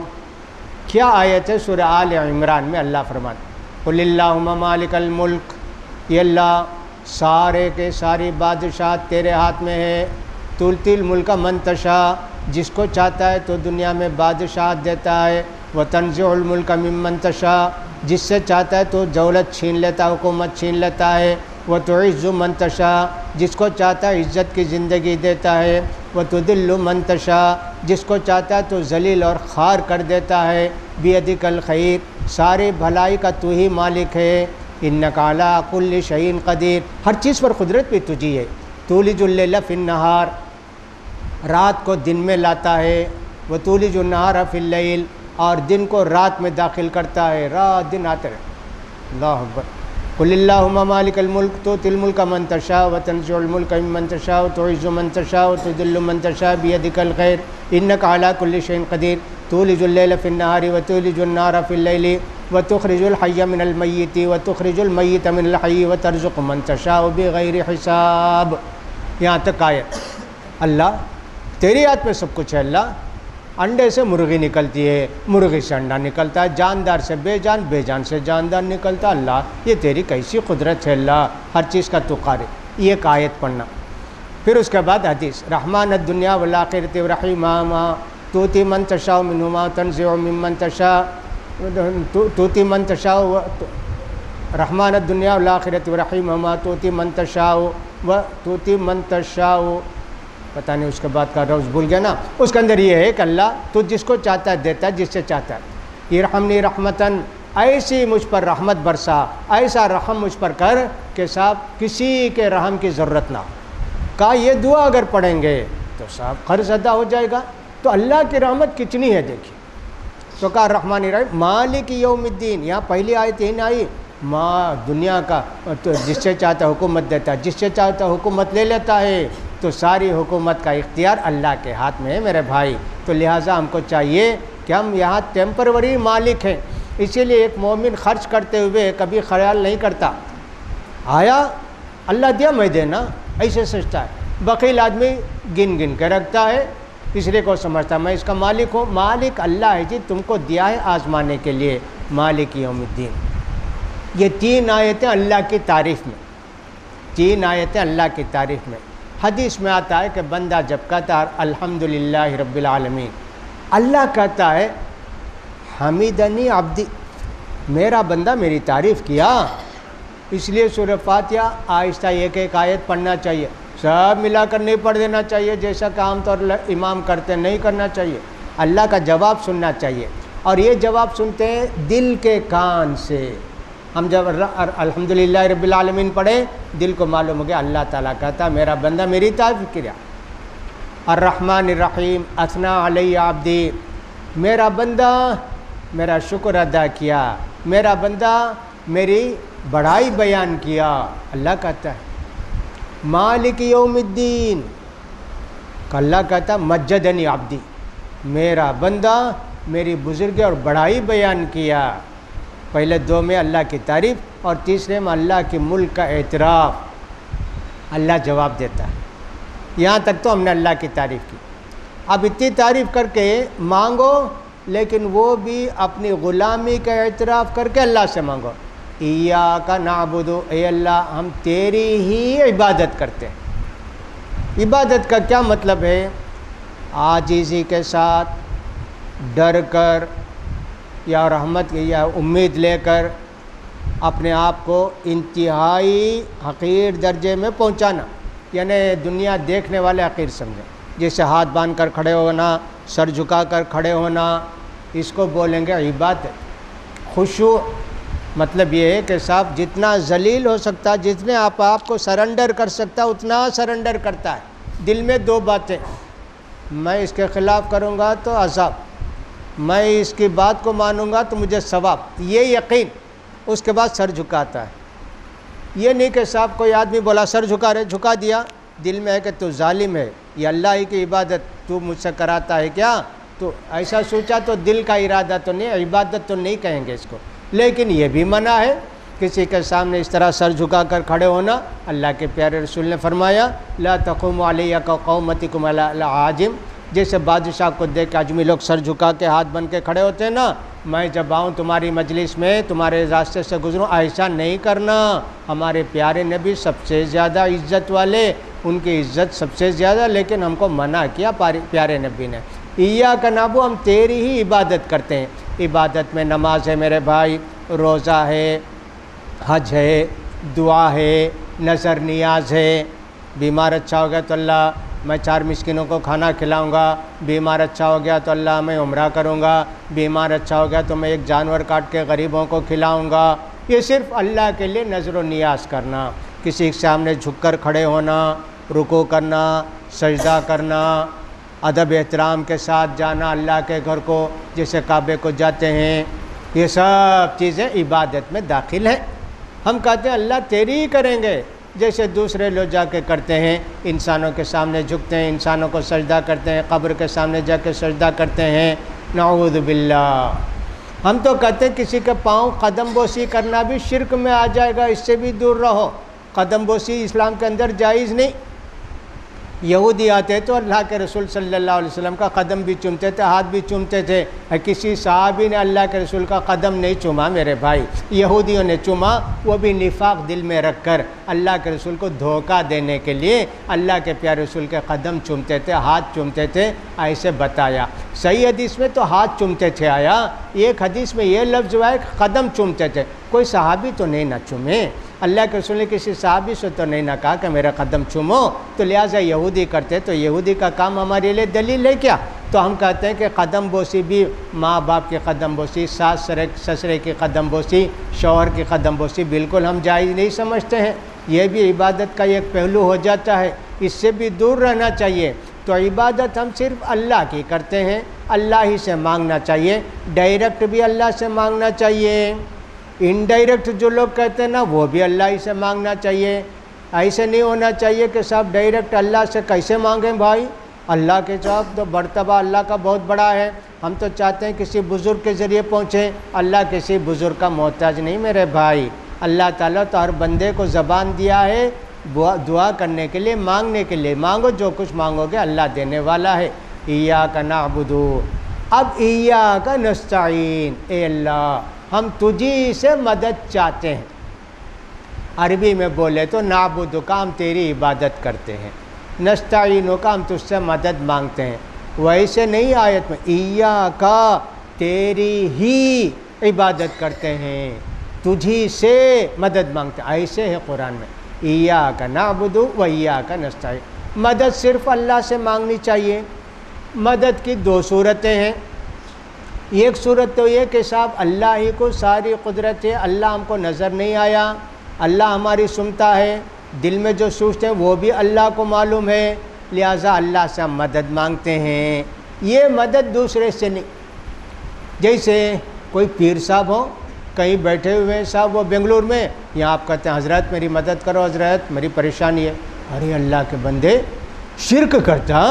کیا آیت ہے؟ سورہ آل عمران میں اللہ فرماتا ہے قل اللہم مالک الملک، یہ اللہ سارے کے ساری بادشاہت تیرے ہاتھ میں ہے، تؤتی الملک من تشاء، جس کو چاہتا ہے تو دنیا میں بادشاہت دیتا ہے، وتنزع الملک ممن تشاء، جس سے چاہتا ہے تو دولت چھین لیتا، حکومت چھین لیتا ہے، وتعز من تشاء، جس کو چاہتا ہے عزت کی زندگی دیتا ہے، وتذل من تشاء، جس کو چاہتا ہے تو ذلیل اور خوار کر دیتا ہے، بیدک الخیر، ساری بھلائی کا تو ہی مالک ہے، انک علی کل شیء قدیر، ہر چیز پر قدرت بھی تجھی ہے، تولج اللیل فی النہار، رات کو دن میں لاتا ہے، وتولج النہار فی اللیل، اور دن کو رات میں داخل کرتا ہے، رات دن آتے رہے۔ اللہ اکبر۔ قل اللہم مالک الملک تؤتی الملک من تشاء وتنزع الملک ممن تشاء وتعز من تشاء وتذل من تشاء بیدک الخیر انک علی کل شیء قدیر تولج اللیل فی النہار وتولج النہار فی اللیل وتخرج الحی من المیت وتخرج المیت من الحی وترزق من تشاء بغیر حساب۔ یہاں تک آیت۔ اللہ تیری ہاتھ میں سب کچھ ہے، اللہ انڈے سے مرغی نکلتی ہے، مرغی سے انڈا نکلتا ہے، جاندار سے بے جان، بے جان سے جاندار نکلتا ہے، اللہ یہ تیری کیسی قدرت ہے، اللہ ہر چیز کا تو قادر۔ یہ ایک آیت پڑھنا، پھر اس کے بعد حدیث رحمان الدنیا والآخرۃ ورحیمہما تؤتی من تشاء منہما تنزع ممن تشاء تؤتی من تشاء رحمان الدنیا والآخرۃ ورحیمہما تؤتی من تشاء وتؤتی من تشاء، پتہ نہیں اس کے بعد کا لفظ بھول گیا نا، اس کے اندر یہ ہے کہ اللہ تو جس کو چاہتا ہے دیتا ہے، جس سے چاہتا ہے۔ ارحمنی رحمتاً، ایسی مجھ پر رحمت برسا، ایسا رحم مجھ پر کر کہ صاحب کسی کے رحم کی ضرورت نہ ہو۔ کہا یہ دعا اگر پڑھیں گے تو صاحب قرض ادا ہو جائے گا، تو اللہ کی رحمت کتنی ہے دیکھیے۔ تو کہا الرحمن الرحیم مالک یوم الدین، یہاں پہلی آیت ہی نہ آئی، ماں دنیا کا تو جس سے چاہتا ہے حکومت دیتا ہے، جس سے چاہتا ہے حکومت لے لیتا ہے، تو ساری حکومت کا اختیار اللہ کے ہاتھ میں ہے میرے بھائی۔ تو لہٰذا ہم کو چاہیے کہ ہم یہاں ٹیمپروری مالک ہیں، اسی لیے ایک مومن خرچ کرتے ہوئے کبھی خیال نہیں کرتا آیا اللہ دیا میں دینا، ایسے سوچتا ہے۔ بخیل آدمی گن گن کے رکھتا ہے، اس لیے کو سمجھتا ہے میں اس کا مالک ہوں۔ مالک اللہ ہے جی، تم کو دیا ہے آزمانے کے لیے، مالک یوم الدین۔ یہ تین آیتیں اللہ کی تعریف میں، تین آیتیں اللہ کی تعریف میں۔ حدیث میں آتا ہے کہ بندہ جب کہتا ہے الحمدللہ رب العالمین، اللہ کہتا ہے حمیدنی عبدی، میرا بندہ میری تعریف کیا۔ اس لیے سورہ فاتحہ آہستہ ایک ایک آیت پڑھنا چاہیے، سب ملا کر نہیں پڑھ دینا چاہیے جیسا کہ عام طور امام کرتے نہیں کرنا چاہیے، اللہ کا جواب سننا چاہیے، اور یہ جواب سنتے ہیں دل کے کان سے۔ ہم جب الحمدللہ رب العالمین پڑھیں دل کو معلوم ہو گیا اللہ تعالیٰ کہتا میرا بندہ میری تعریف کیا۔ الرحمن الرحیم اثنا علی عبدی، میرا بندہ میرا شکر ادا کیا، میرا بندہ میری بڑائی بیان کیا، اللہ کہتا ہے۔ مالک یوم الدین، اللہ کہتا مجدنی عبدی، میرا بندہ میری بزرگی اور بڑائی بیان کیا۔ پہلے دو میں اللہ کی تعریف اور تیسرے میں اللہ کے ملک کا اعتراف، اللہ جواب دیتا ہے۔ یہاں تک تو ہم نے اللہ کی تعریف کی، اب اتنی تعریف کر کے مانگو، لیکن وہ بھی اپنی غلامی کا اعتراف کر کے اللہ سے مانگو۔ ایاک نعبد، اے اللہ ہم تیری ہی عبادت کرتے ہیں۔ عبادت کا کیا مطلب ہے؟ عاجزی کے ساتھ، ڈر کر یا رحمت یا امید لے کر اپنے آپ کو انتہائی حقیر درجے میں پہنچانا، یعنی دنیا دیکھنے والے حقیر سمجھیں، جیسے ہاتھ باندھ کر کھڑے ہونا، سر جھکا کر کھڑے ہونا، اس کو بولیں گے عبادت۔ خشوع مطلب یہ ہے کہ صاحب جتنا ذلیل ہو سکتا، جتنے آپ کو سرنڈر کر سکتا اتنا سرنڈر کرتا ہے۔ دل میں دو باتیں، میں اس کے خلاف کروں گا تو عذاب، میں اس کی بات کو مانوں گا تو مجھے ثواب، یہ یقین، اس کے بعد سر جھکاتا ہے۔ یہ نہیں کہ صاحب کوئی آدمی بولا سر جھکا رہے، جھکا دیا، دل میں ہے کہ تو ظالم ہے، یہ اللہ ہی کی عبادت تو مجھ سے کراتا ہے کیا؟ تو ایسا سوچا تو دل کا ارادہ تو نہیں، عبادت تو نہیں کہیں گے اس کو، لیکن یہ بھی منع ہے کسی کے سامنے اس طرح سر جھکا کر کھڑے ہونا۔ اللہ کے پیارے رسول نے فرمایا لا تقوموا علیہ کقومتکم علی العاجم، جیسے بادشاہ کو دیکھ کے آدمی لوگ سر جھکا کے ہاتھ بن کے کھڑے ہوتے ہیں نا، میں جب آؤں تمہاری مجلس میں تمہارے راستے سے گزروں ایسا نہیں کرنا۔ ہمارے پیارے نبی سب سے زیادہ عزت والے، ان کی عزت سب سے زیادہ، لیکن ہم کو منع کیا پیارے نبی نے۔ ایاک نعبد، ہم تیری ہی عبادت کرتے ہیں۔ عبادت میں نماز ہے میرے بھائی، روزہ ہے، حج ہے، دعا ہے، نظر نیاز ہے۔ بیمار اچھا ہو گیا تو اللہ میں 4 مسکینوں کو کھانا کھلاؤں گا، بیمار اچھا ہو گیا تو اللہ میں عمرہ کروں گا، بیمار اچھا ہو گیا تو میں ایک جانور کاٹ کے غریبوں کو کھلاؤں گا۔ یہ صرف اللہ کے لیے نظر و نیاز کرنا، کسی کے سامنے جھک کر کھڑے ہونا، رکوع کرنا، سجدہ کرنا، ادب احترام کے ساتھ جانا اللہ کے گھر کو جیسے کعبے کو جاتے ہیں، یہ سب چیزیں عبادت میں داخل ہیں۔ ہم کہتے ہیں اللہ تیری ہی کریں گے، جیسے دوسرے لوگ جا کے کرتے ہیں، انسانوں کے سامنے جھکتے ہیں، انسانوں کو سجدہ کرتے ہیں، قبر کے سامنے جا کے سجدہ کرتے ہیں، نعوذ باللہ۔ ہم تو کہتے ہیں کسی کے پاؤں قدم بوسی کرنا بھی شرک میں آ جائے گا، اس سے بھی دور رہو۔ قدم بوسی اسلام کے اندر جائز نہیں۔ یہودی آتے تو اللہ کے رسول صلی اللہ علیہ وسلم کا قدم بھی چومتے تھے، ہاتھ بھی چومتے تھے، کسی صحابی نے اللہ کے رسول کا قدم نہیں چوما میرے بھائی، یہودیوں نے چوما، وہ بھی نفاق دل میں رکھ کر اللہ کے رسول کو دھوکہ دینے کے لیے اللہ کے پیارے رسول کے قدم چومتے تھے، ہاتھ چومتے تھے، ایسے بتایا۔ صحیح حدیث میں تو ہاتھ چومتے تھے آیا، ایک حدیث میں یہ لفظ ہوا ہے کہ قدم چومتے تھے، کوئی صحابی تو نہیں نہ چومے، اللہ کے رسول نے کسی صحابی سے تو نہیں نہ کہا کہ میرا قدم چومو، تو لہٰذا یہودی کرتے، تو یہودی کا کام ہمارے لیے دلیل ہے کیا؟ تو ہم کہتے ہیں کہ قدم بوسی بھی ماں باپ کی قدم بوسی، ساس سسرے کی قدم بوسی، شوہر کی قدم بوسی بالکل ہم جائز نہیں سمجھتے ہیں، یہ بھی عبادت کا ایک پہلو ہو جاتا ہے، اس سے بھی دور رہنا چاہیے۔ تو عبادت ہم صرف اللہ کی کرتے ہیں، اللہ ہی سے مانگنا چاہیے، ڈائریکٹ بھی اللہ سے مانگنا چاہیے، انڈائریکٹ جو لوگ کہتے ہیں نا وہ بھی اللہ ہی سے مانگنا چاہیے۔ ایسے نہیں ہونا چاہیے کہ صاحب ڈائریکٹ اللہ سے کیسے مانگیں بھائی، اللہ کے صاحب تو مرتبہ اللہ کا بہت بڑا ہے، ہم تو چاہتے ہیں کسی بزرگ کے ذریعے پہنچیں، اللہ کسی بزرگ کا محتاج نہیں میرے بھائی۔ اللہ تعالیٰ تو ہر بندے کو زبان دیا ہے دعا کرنے کے لیے، مانگنے کے لیے، مانگو جو کچھ مانگو گے اللہ دینے والا ہے۔ ایاک نعبد، اب ایاک نستعین، اے اللہ ہم تجھی سے مدد چاہتے ہیں۔ عربی میں بولے تو نعبد کا ہم تیری عبادت کرتے ہیں، نستعین کا ہم تجھ سے مدد مانگتے ہیں، ویسے نہیں آیت میں ایاک تیری ہی عبادت کرتے ہیں، تجھی سے مدد مانگتے ہیں، ایسے ہے قرآن میں ایاک نعبد و ایاک نستعین۔ مدد صرف اللہ سے مانگنی چاہیے۔ مدد کی 2 صورتیں ہیں، ایک صورت تو یہ کہ صاحب اللہ ہی کو ساری قدرت ہے، اللہ ہم کو نظر نہیں آیا، اللہ ہماری سنتا ہے، دل میں جو سوچتے ہیں وہ بھی اللہ کو معلوم ہے، لہٰذا اللہ سے ہم مدد مانگتے ہیں۔ یہ مدد دوسرے سے نہیں، جیسے کوئی پیر صاحب ہو کہیں بیٹھے ہوئے ہیں صاحب وہ بنگلور میں، یہاں آپ کہتے ہیں حضرت میری مدد کرو، حضرت میری پریشانی ہے، ارے اللہ کے بندے شرک کرتا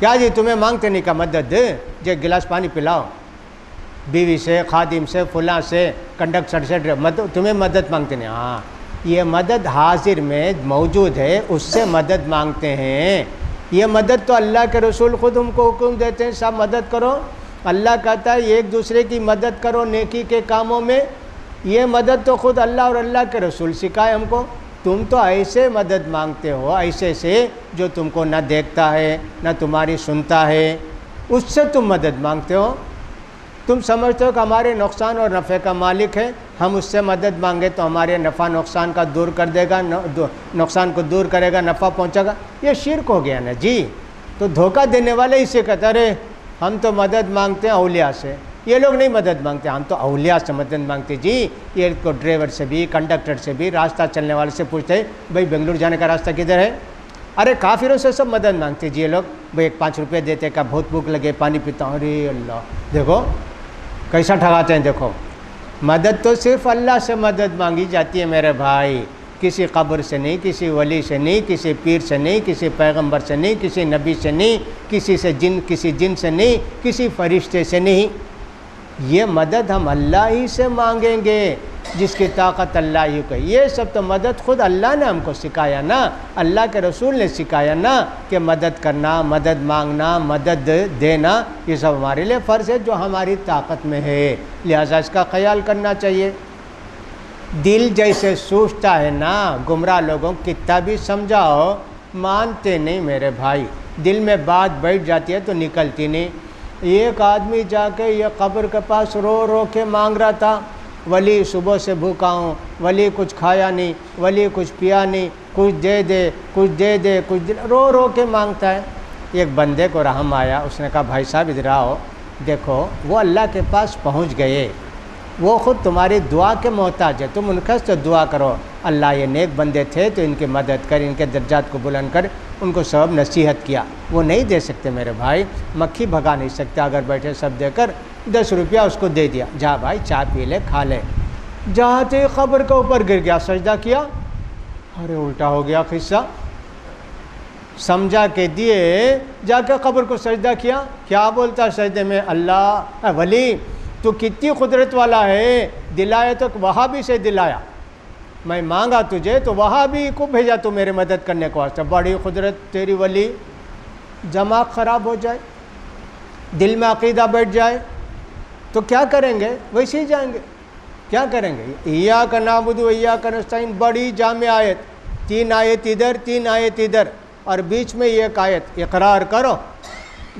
کیا جی، تمہیں مانگتے نہیں کا مدد جو گلاس پانی پلاؤ، بیوی سے، خادم سے، فلاں سے، کنڈکٹر سے، تمہیں مدد مانگتے نہیں۔ ہاں یہ مدد حاضر میں موجود ہے، اس سے مدد مانگتے ہیں۔ یہ مدد تو اللہ کے رسول خود ہم کو حکم دیتے ہیں صاحب مدد کرو، اللہ کہتا ہے ایک دوسرے کی مدد کرو نیکی کے کاموں میں، یہ مدد تو خود اللہ اور اللہ کے رسول سکھائے ہم کو۔ تم تو ایسے مدد مانگتے ہو، ایسے سے جو تم کو نہ دیکھتا ہے نہ تمہاری سنتا ہے، اس سے تم مدد مانگتے ہو۔ تم سمجھتے ہو کہ ہمارے نقصان اور نفع کا مالک ہے، ہم اس سے مدد مانگے تو ہمارے نفع نقصان کا دور کر دے گا، نقصان کو دور کرے گا، نفع پہنچے گا، یہ شرک ہو گیا نا جی۔ تو دھوکہ دینے والے اسے کہتے ہیں ارے ہم تو مدد مانگتے ہیں اولیاء سے، یہ لوگ نہیں مدد مانگتے، ہم تو اولیاء سے مدد مانگتے جی۔ یہ کو ڈرائیور سے بھی، کنڈکٹر سے بھی، راستہ چلنے والے سے پوچھتے ہیں بھائی بنگلور جانے کا راستہ کدھر ہے، ارے کافروں سے سب مدد مانگتے جی یہ لوگ، بھائی ایک 5 روپے دیتے کا بہت بھوک لگے پانی پیتا ہوں، ارے اللہ دیکھو کیسا ٹھگاتے ہیں، دیکھو مدد تو صرف اللہ سے مدد مانگی جاتی ہے میرے بھائی، کسی قبر سے نہیں، کسی ولی سے نہیں، کسی پیر سے نہیں، کسی پیغمبر سے نہیں، کسی نبی سے نہیں، کسی جن سے نہیں، کسی فرشتے سے نہیں۔ یہ مدد ہم اللہ ہی سے مانگیں گے جس کی طاقت اللہ ہی کو۔ یہ سب تو مدد خود اللہ نے ہم کو سکھایا نا، اللہ کے رسول نے سکھایا نا کہ مدد کرنا، مدد مانگنا، مدد دینا، یہ سب ہمارے لیے فرض ہے جو ہماری طاقت میں ہے، لہٰذا اس کا خیال کرنا چاہیے۔ دل جیسے سوچتا ہے نا، گمراہ لوگوں کتنا بھی سمجھاؤ مانتے نہیں میرے بھائی، دل میں بات بیٹھ جاتی ہے تو نکلتی نہیں۔ ایک آدمی جا کے یہ قبر کے پاس رو رو کے مانگ رہا تھا، ولی صبح سے بھوکا ہوں، ولی کچھ کھایا نہیں، ولی کچھ پیا نہیں، کچھ دے دے کچھ دے دے کچھ دے، رو رو کے مانگتا ہے۔ ایک بندے کو رحم آیا، اس نے کہا بھائی صاحب ادھر آؤ، دیکھو وہ اللہ کے پاس پہنچ گئے، وہ خود تمہاری دعا کے محتاج ہے، تم ان سے دعا کرو، اللہ یہ نیک بندے تھے تو ان کی مدد کر، ان کے درجات کو بلند کر، ان کو سب نصیحت کیا۔ وہ نہیں دے سکتے میرے بھائی، مکھی بھگا نہیں سکتے، اگر بیٹھے سب دے کر 10 روپیہ اس کو دے دیا، جا بھائی چائے پی لے کھا لے، جاتے قبر کے اوپر گر گیا، سجدہ کیا، ارے الٹا ہو گیا قصہ، سمجھا کہ دیے، جا کے قبر کو سجدہ کیا، کیا بولتا سجدے میں، اللہ ولی تو کتنی قدرت والا ہے، دلایا تو وہاں بھی سے دلایا، میں مانگا تجھے تو وہاں بھی کو بھیجا تو میرے مدد کرنے کو واسطہ، بڑی قدرت تیری ولی۔ دماغ خراب ہو جائے، دل میں عقیدہ بیٹھ جائے تو کیا کریں گے، ویسے ہی جائیں گے، کیا کریں گے۔ ایاک نعبد و ایاک نستعین، بڑی جامع آیت، 3 آیت ادھر 3 آیت ادھر اور بیچ میں ایک آیت، اقرار کرو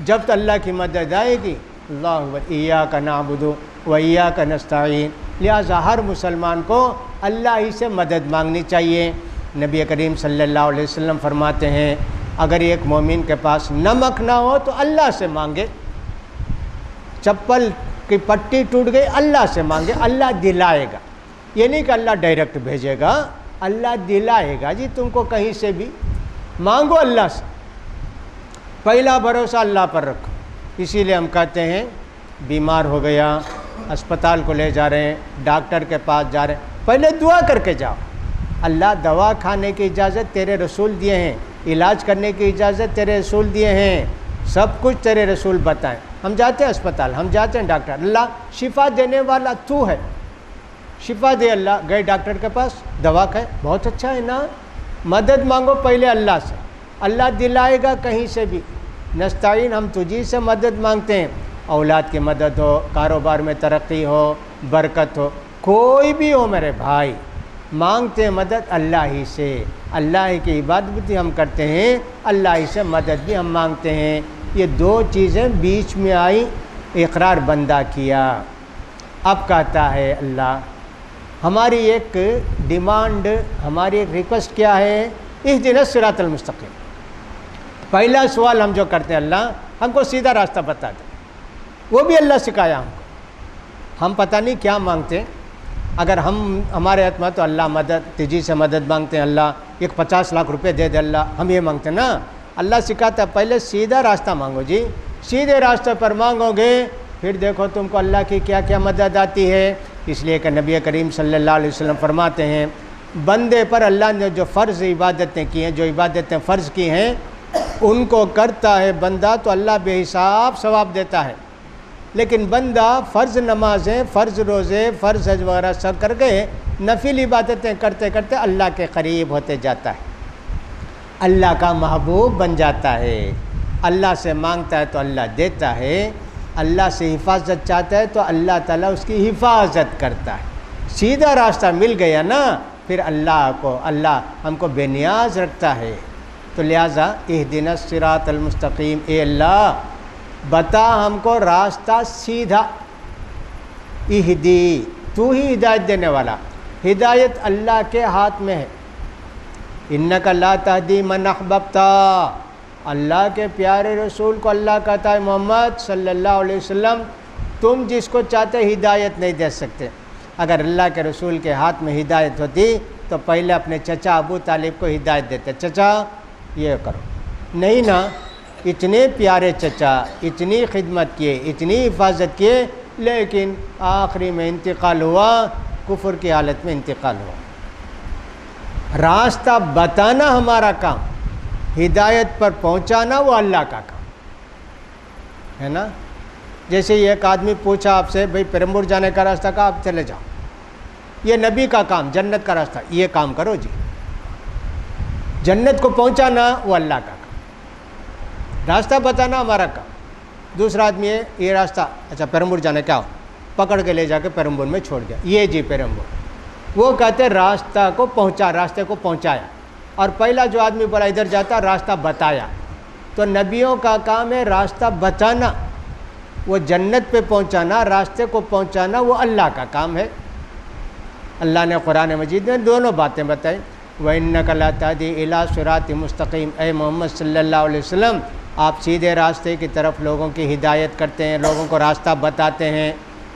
جب تو اللہ کی مدد آئے گی، اللہ اکبر، ایاک نعبد و ایاک نستعین۔ لہٰذا ہر مسلمان کو اللہ ہی سے مدد مانگنی چاہیے۔ نبی کریم صلی اللہ علیہ وسلم فرماتے ہیں اگر ایک مومن کے پاس نمک نہ ہو تو اللہ سے مانگے، چپل کی پٹی ٹوٹ گئی اللہ سے مانگے، اللہ دلائے گا، یہ نہیں کہ اللہ ڈائریکٹ بھیجے گا، اللہ دلائے گا جی، تم کو کہیں سے بھی مانگو اللہ سے، پہلا بھروسہ اللہ پر رکھو۔ اسی لیے ہم کہتے ہیں بیمار ہو گیا، اسپتال کو لے جا رہے ہیں، ڈاکٹر کے پاس جا رہے ہیں، پہلے دعا کر کے جاؤ، اللہ دوا کھانے کی اجازت تیرے رسول دیے ہیں، علاج کرنے کی اجازت تیرے رسول دیے ہیں، سب کچھ تیرے رسول بتائیں۔ ہم جاتے ہیں اسپتال، ہم جاتے ہیں ڈاکٹر، اللہ شفا دینے والا تو ہے، شفا دے اللہ، گئے ڈاکٹر کے پاس، دوا کھائے، بہت اچھا ہے نا، مدد مانگو پہلے اللہ سے، اللہ دلائے گا کہیں سے بھی۔ نستعین، ہم تجھی سے مدد مانگتے ہیں، اولاد کی مدد ہو، کاروبار میں ترقی ہو، برکت ہو، کوئی بھی ہو میرے بھائی، مانگتے ہیں مدد اللہ ہی سے، اللہ ہی کی عبادت بھی ہم کرتے ہیں، اللہ ہی سے مدد بھی ہم مانگتے ہیں۔ یہ 2 چیزیں بیچ میں آئی، اقرار بندہ کیا، اب کہتا ہے اللہ ہماری ایک ڈیمانڈ، ہماری ایک ریکویسٹ کیا ہے، اہدنا الصراط المستقیم۔ پہلا سوال ہم جو کرتے ہیں اللہ ہم کو سیدھا راستہ بتا دے، وہ بھی اللہ سکھایا ہم کو، ہم پتہ نہیں کیا مانگتے ہیں، اگر ہمارے ہاتھ میں تو اللہ مدد، تجھی سے مدد مانگتے ہیں، اللہ ایک 50 لاکھ روپے دے دے اللہ، ہم یہ مانگتے ہیں نا، اللہ سکھاتا ہے پہلے سیدھا راستہ مانگو جی، سیدھے راستے پر مانگو گے پھر دیکھو تم کو اللہ کی کیا کیا مدد آتی ہے۔ اس لیے کہ نبی کریم صلی اللہ علیہ وسلم فرماتے ہیں بندے پر اللہ نے جو فرض عبادتیں کی ہیں، جو عبادتیں فرض کی ہیں ان کو کرتا ہے بندہ تو اللہ بے حساب ثواب دیتا ہے، لیکن بندہ فرض نمازیں، فرض روزے، فرض حج وغیرہ سب کر کے نفل عبادتیں کرتے کرتے اللہ کے قریب ہوتے جاتا ہے، اللہ کا محبوب بن جاتا ہے، اللہ سے مانگتا ہے تو اللہ دیتا ہے، اللہ سے حفاظت چاہتا ہے تو اللہ تعالیٰ اس کی حفاظت کرتا ہے۔ سیدھا راستہ مل گیا نا، پھر اللہ ہم کو بے نیاز رکھتا ہے۔ تو لہٰذا اہدنا الصراط المستقیم، اے اللہ بتا ہم کو راستہ سیدھا، اہدی، تو ہی ہدایت دینے والا، ہدایت اللہ کے ہاتھ میں ہے، انک لا تہدی من احببت، اللہ کے پیارے رسول کو اللہ کہتا ہے محمد صلی اللہ علیہ وسلم تم جس کو چاہتے ہدایت نہیں دے سکتے، اگر اللہ کے رسول کے ہاتھ میں ہدایت ہوتی تو پہلے اپنے چچا ابو طالب کو ہدایت دیتے، چچا یہ کرو، نہیں نا، اتنے پیارے چچا، اتنی خدمت کیے، اتنی حفاظت کیے، لیکن آخری میں انتقال ہوا، کفر کی حالت میں انتقال ہوا۔ راستہ بتانا ہمارا کام، ہدایت پر پہنچانا وہ اللہ کا کام ہے نا۔ جیسے ایک آدمی پوچھا آپ سے بھئی پیرمبور جانے کا راستہ کہا، آپ چلے جاؤ، یہ نبی کا کام، جنت کا راستہ یہ کام کرو جی، جنت کو پہنچانا وہ اللہ کا کام، راستہ بتانا ہمارا کام۔ دوسرا آدمی ہے یہ راستہ، اچھا پیرمبور جانے کیا ہو، پکڑ کے لے جا کے پیرمبور میں چھوڑ گیا، یہ جی پیرمبور، وہ کہتے ہیں راستہ کو پہنچا، راستے کو پہنچایا۔ اور پہلا جو آدمی بولا ادھر جاتا راستہ بتایا، تو نبیوں کا کام ہے راستہ بتانا، وہ جنت پہ پہنچانا، راستے کو پہنچانا وہ اللہ کا کام ہے۔ اللہ نے قرآن مجید میں دونوں باتیں بتائیں، وَإِنَّكَ لَتَهْدِي إِلَىٰ صِرَاطٍ مُسْتَقِيمٍ، اے محمد صلی اللہ علیہ وسلم آپ سیدھے راستے کی طرف لوگوں کی ہدایت کرتے ہیں، لوگوں کو راستہ بتاتے ہیں۔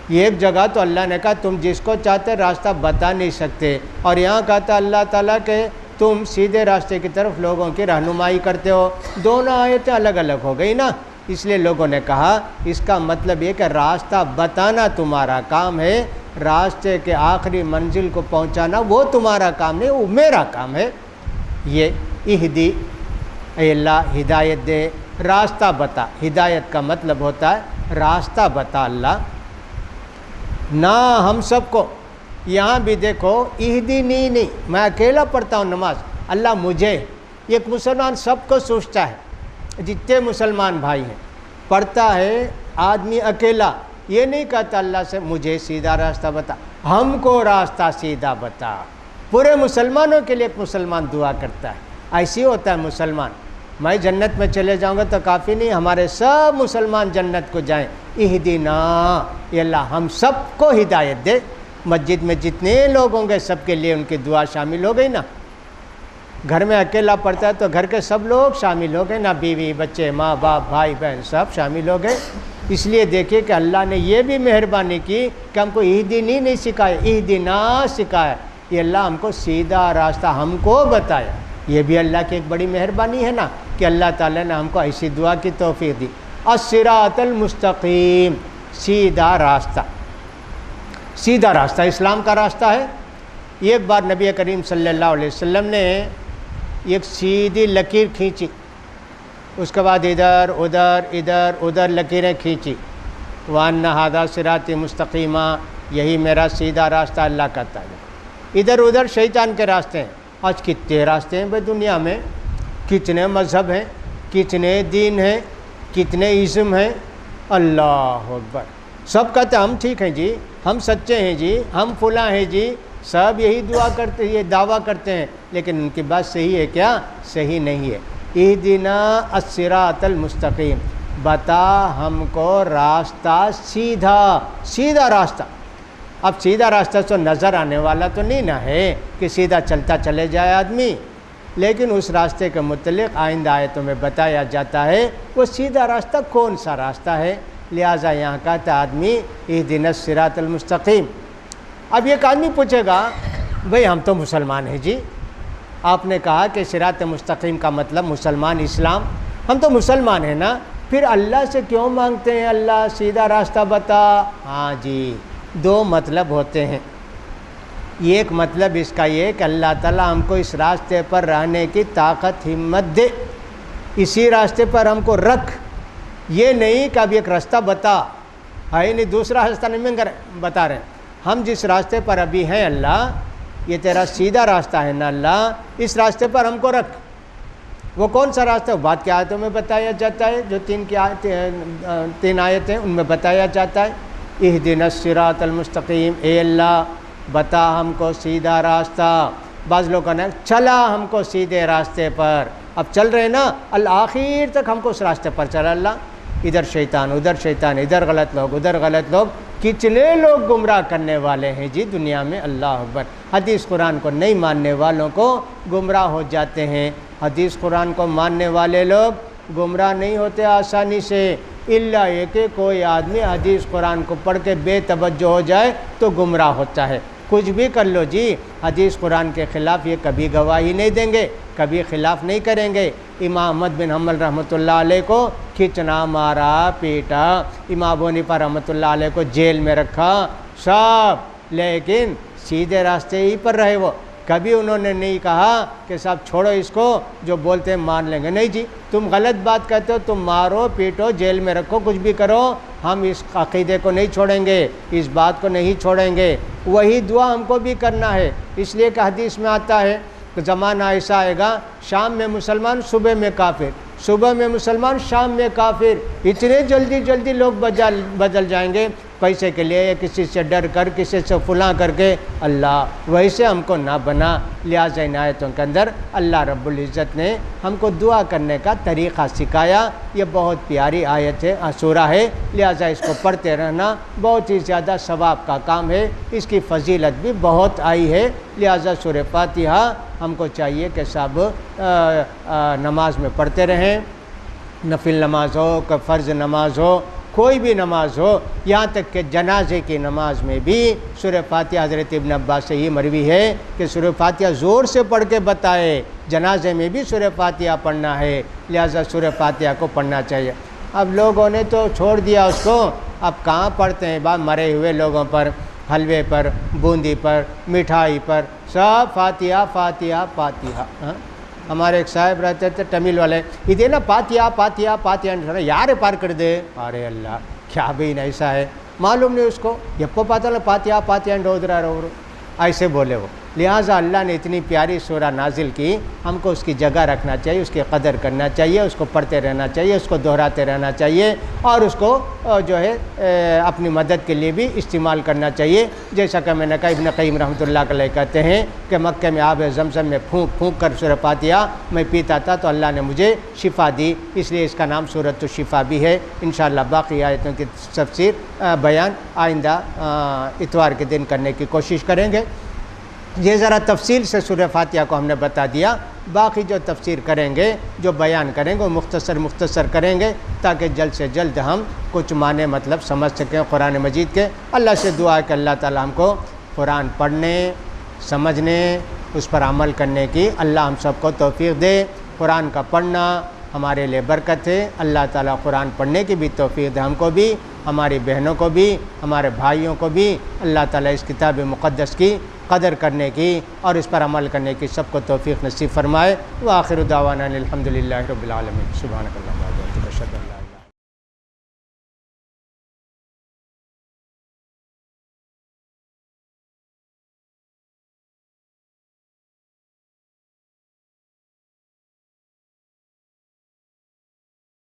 یہ ایک جگہ تو اللہ نے کہا تم جس کو چاہتے راستہ بتا نہیں سکتے، اور یہاں کہتا اللہ تعالیٰ کہ تم سیدھے راستے کی طرف لوگوں کی رہنمائی کرتے ہو۔ دونوں آیتیں الگ الگ ہو گئی نا، اس لیے لوگوں نے کہا اس کا مطلب یہ کہ راستہ بتانا تمہارا کام ہے، راستے کے آخری منزل کو پہنچانا وہ تمہارا کام نہیں، وہ میرا کام ہے۔ یہ اہدی، اے اللہ ہدایت دے، راستہ بتا، ہدایت کا مطلب ہوتا ہے راستہ بتا اللہ۔ نہ ہم سب کو، یہاں بھی دیکھو اہدینی نہیں، میں اکیلا پڑھتا ہوں نماز، اللہ مجھے، ایک مسلمان سب کو سوچتا ہے، جتنے مسلمان بھائی ہیں پڑھتا ہے آدمی اکیلا، یہ نہیں کہتا اللہ سے مجھے سیدھا راستہ بتا، ہم کو راستہ سیدھا بتا۔ پورے مسلمانوں کے لیے ایک مسلمان دعا کرتا ہے، ایسی ہوتا ہے مسلمان، میں جنت میں چلے جاؤں گا تو کافی نہیں، ہمارے سب مسلمان جنت کو جائیں، اہدینا، یا اللہ ہم سب کو ہدایت دے۔ مسجد میں جتنے لوگ ہوں گے سب کے لیے ان کی دعا شامل ہو گئی نا۔ گھر میں اکیلا پڑتا ہے تو گھر کے سب لوگ شامل ہو گئے نا، بیوی بچے ماں باپ بھائی بہن سب شامل ہو گئے۔ اس لیے دیکھیے کہ اللہ نے یہ بھی مہربانی کی کہ ہم کو اہدینی نہیں سکھایا، اہدینا سکھایا، یہ اللہ ہم کو سیدھا راستہ ہم کو بتایا۔ یہ بھی اللہ کی ایک بڑی مہربانی ہے نا کہ اللہ تعالیٰ نے ہم کو ایسی دعا کی توفیق دی۔ الصراط المستقیم، سیدھا راستہ، سیدھا راستہ اسلام کا راستہ ہے۔ ایک بار نبی کریم صلی اللہ علیہ وسلم نے ایک سیدھی لکیر کھینچی، اس کے بعد ادھر ادھر ادھر ادھر لکیریں کھینچی، وَأَنَّ هَذَا صِرَاطِي مُسْتَقِيمًا، یہی میرا سیدھا راستہ اللہ کا تعلق۔ ادھر ادھر شیطان کے راستے ہیں۔ آج کتنے راستے ہیں بھائی دنیا میں، کتنے مذہب ہیں، کتنے دین ہیں، کتنے ازم ہیں، اللہ اکبر۔ سب کہتے ہیں ہم ٹھیک ہیں جی، ہم سچے ہیں جی، ہم فلاں ہیں جی، سب یہی دعا کرتے یہ دعویٰ کرتے ہیں، لیکن ان کی بات صحیح ہے کیا؟ صحیح نہیں ہے۔ اہدنا الصراط المستقیم، بتا ہم کو راستہ سیدھا، سیدھا راستہ۔ اب سیدھا راستہ تو نظر آنے والا تو نہیں نہ ہے کہ سیدھا چلتا چلے جائے آدمی، لیکن اس راستے کے متعلق آئندہ آیتوں میں بتایا جاتا ہے وہ سیدھا راستہ کون سا راستہ ہے۔ لہٰذا یہاں کہتا آدمی اہدنا الصراط المستقیم۔ اب ایک آدمی پوچھے گا بھئی ہم تو مسلمان ہیں جی، آپ نے کہا کہ صراط مستقیم کا مطلب مسلمان اسلام، ہم تو مسلمان ہیں نا، پھر اللہ سے کیوں مانگتے ہیں اللہ سیدھا راستہ بتا؟ ہاں جی، دو مطلب ہوتے ہیں۔ ایک مطلب اس کا یہ کہ اللہ تعالیٰ ہم کو اس راستے پر رہنے کی طاقت ہمت دے، اسی راستے پر ہم کو رکھ، یہ نہیں کہ اب ایک راستہ بتا ہے نہیں دوسرا راستہ نہیں بتا رہے ہیں، ہم جس راستے پر ابھی ہیں اللہ یہ تیرا سیدھا راستہ ہے نا اللہ، اس راستے پر ہم کو رکھ۔ وہ کون سا راستہ ہے؟ بعد کی آیتوں میں بتایا جاتا ہے، جو تین آیتیں ان میں بتایا جاتا ہے۔ اہدنا الصراط المستقیم، اے اللہ بتا ہم کو سیدھا راستہ۔ بعض لوگوں نے چلا ہم کو سیدھے راستے پر، اب چل رہے نا الآخر تک ہم کو اس راستے پر چلا اللہ، ادھر شیطان ادھر شیطان، ادھر غلط لوگ ادھر غلط لوگ، کتنے لوگ گمراہ کرنے والے ہیں جی دنیا میں، اللہ اکبر۔ حدیث قرآن کو نہیں ماننے والوں کو گمراہ ہو جاتے ہیں، حدیث قرآن کو ماننے والے لوگ گمراہ نہیں ہوتے آسانی سے، الا یہ کہ کوئی آدمی حدیث قرآن کو پڑھ کے بے توجہ ہو جائے تو گمراہ ہوتا ہے۔ کچھ بھی کر لو جی، حدیث قرآن کے خلاف یہ کبھی گواہی نہیں دیں گے، کبھی خلاف نہیں کریں گے۔ امام احمد بن حنبل رحمۃ اللہ علیہ کو کھینچنا، مارا، پیٹا، امام ابو حنیفہ رحمۃ اللہ علیہ کو جیل میں رکھا سب، لیکن سیدھے راستے ہی پر رہے وہ۔ کبھی انہوں نے نہیں کہا کہ صاحب چھوڑو اس کو، جو بولتے ہیں مان لیں گے، نہیں جی، تم غلط بات کہتے ہو، تم مارو پیٹو جیل میں رکھو کچھ بھی کرو، ہم اس عقیدے کو نہیں چھوڑیں گے، اس بات کو نہیں چھوڑیں گے۔ وہی دعا ہم کو بھی کرنا ہے، اس لیے کہ حدیث میں آتا ہے کہ زمانہ ایسا آئے گا شام میں مسلمان صبح میں کافر، صبح میں مسلمان شام میں کافر، اتنے جلدی لوگ بدل جائیں گے، پیسے کے لیے کسی سے ڈر کر، کسی سے فلاں کر کے۔ اللہ ویسے ہم کو نہ بنا، لہٰذا ان آیتوں کے اندر اللہ رب العزت نے ہم کو دعا کرنے کا طریقہ سکھایا۔ یہ بہت پیاری آیت ہے، سورہ ہے، لہٰذا اس کو پڑھتے رہنا بہت ہی زیادہ ثواب کا کام ہے، اس کی فضیلت بھی بہت آئی ہے، لہٰذا سورہ فاتحہ ہم کو چاہیے کہ سب نماز میں پڑھتے رہیں، نفل نماز ہو کہ فرض نماز ہو، کوئی بھی نماز ہو، یہاں تک کہ جنازے کی نماز میں بھی سورہ فاتحہ حضرت ابن عباس سے یہ مروی ہے کہ سورہ فاتحہ زور سے پڑھ کے بتائے، جنازے میں بھی سورہ فاتحہ پڑھنا ہے، لہٰذا سورہ فاتحہ کو پڑھنا چاہیے۔ اب لوگوں نے تو چھوڑ دیا اس کو، اب کہاں پڑھتے ہیں بعد مرے ہوئے لوگوں پر، حلوے پر، بوندی پر، مٹھائی پر، سب فاتحہ فاتحہ فاتحہ۔ ہمارے ایک صاحب رہتے تھے تمل والے، یہ نا فاتحہ فاتحہ فاتحہ یار پار کر دے، ارے اللہ کیا بھی ایسا ہے، معلوم نہیں اس کو، یپو پاتہ فاتحہ فاتحہ ڈودرا رو ایسے بولے وہ۔ لہٰذا اللہ نے اتنی پیاری سورہ نازل کی، ہم کو اس کی جگہ رکھنا چاہیے، اس کی قدر کرنا چاہیے، اس کو پڑھتے رہنا چاہیے، اس کو دہراتے رہنا چاہیے، اور اس کو جو ہے اپنی مدد کے لیے بھی استعمال کرنا چاہیے۔ جیسا کہ میں نے کہا، ابن قیم رحمۃ اللہ علیہ کہتے ہیں کہ مکہ میں آب زمزم میں پھونک پھونک کر سورہ فاتحہ میں پیتا تھا تو اللہ نے مجھے شفا دی، اس لیے اس کا نام سورۃ الشفا بھی ہے۔ انشاءاللہ باقی آیتوں کی تفسیر بیان آئندہ اتوار کے دن کرنے کی کوشش کریں گے۔ یہ ذرا تفصیل سے سورہ فاتحہ کو ہم نے بتا دیا، باقی جو تفسیر کریں گے، جو بیان کریں گے وہ مختصر کریں گے، تاکہ جلد سے جلد ہم کچھ معنی مطلب سمجھ سکیں قرآن مجید کے۔ اللہ سے دعا ہے کہ اللہ تعالیٰ ہم کو قرآن پڑھنے، سمجھنے، اس پر عمل کرنے کی اللہ ہم سب کو توفیق دے۔ قرآن کا پڑھنا ہمارے لیے برکت ہے، اللہ تعالیٰ قرآن پڑھنے کی بھی توفیق دے ہم کو بھی، ہماری بہنوں کو بھی، ہمارے بھائیوں کو بھی، اللہ تعالیٰ اس کتاب مقدس کی قدر کرنے کی اور اس پر عمل کرنے کی سب کو توفیق نصیب فرمائے۔ وآخر دعوانا الحمدللہ رب العالمین۔ سبحانک اللہم و بحمدک، اشہد ان لا الہ الا انت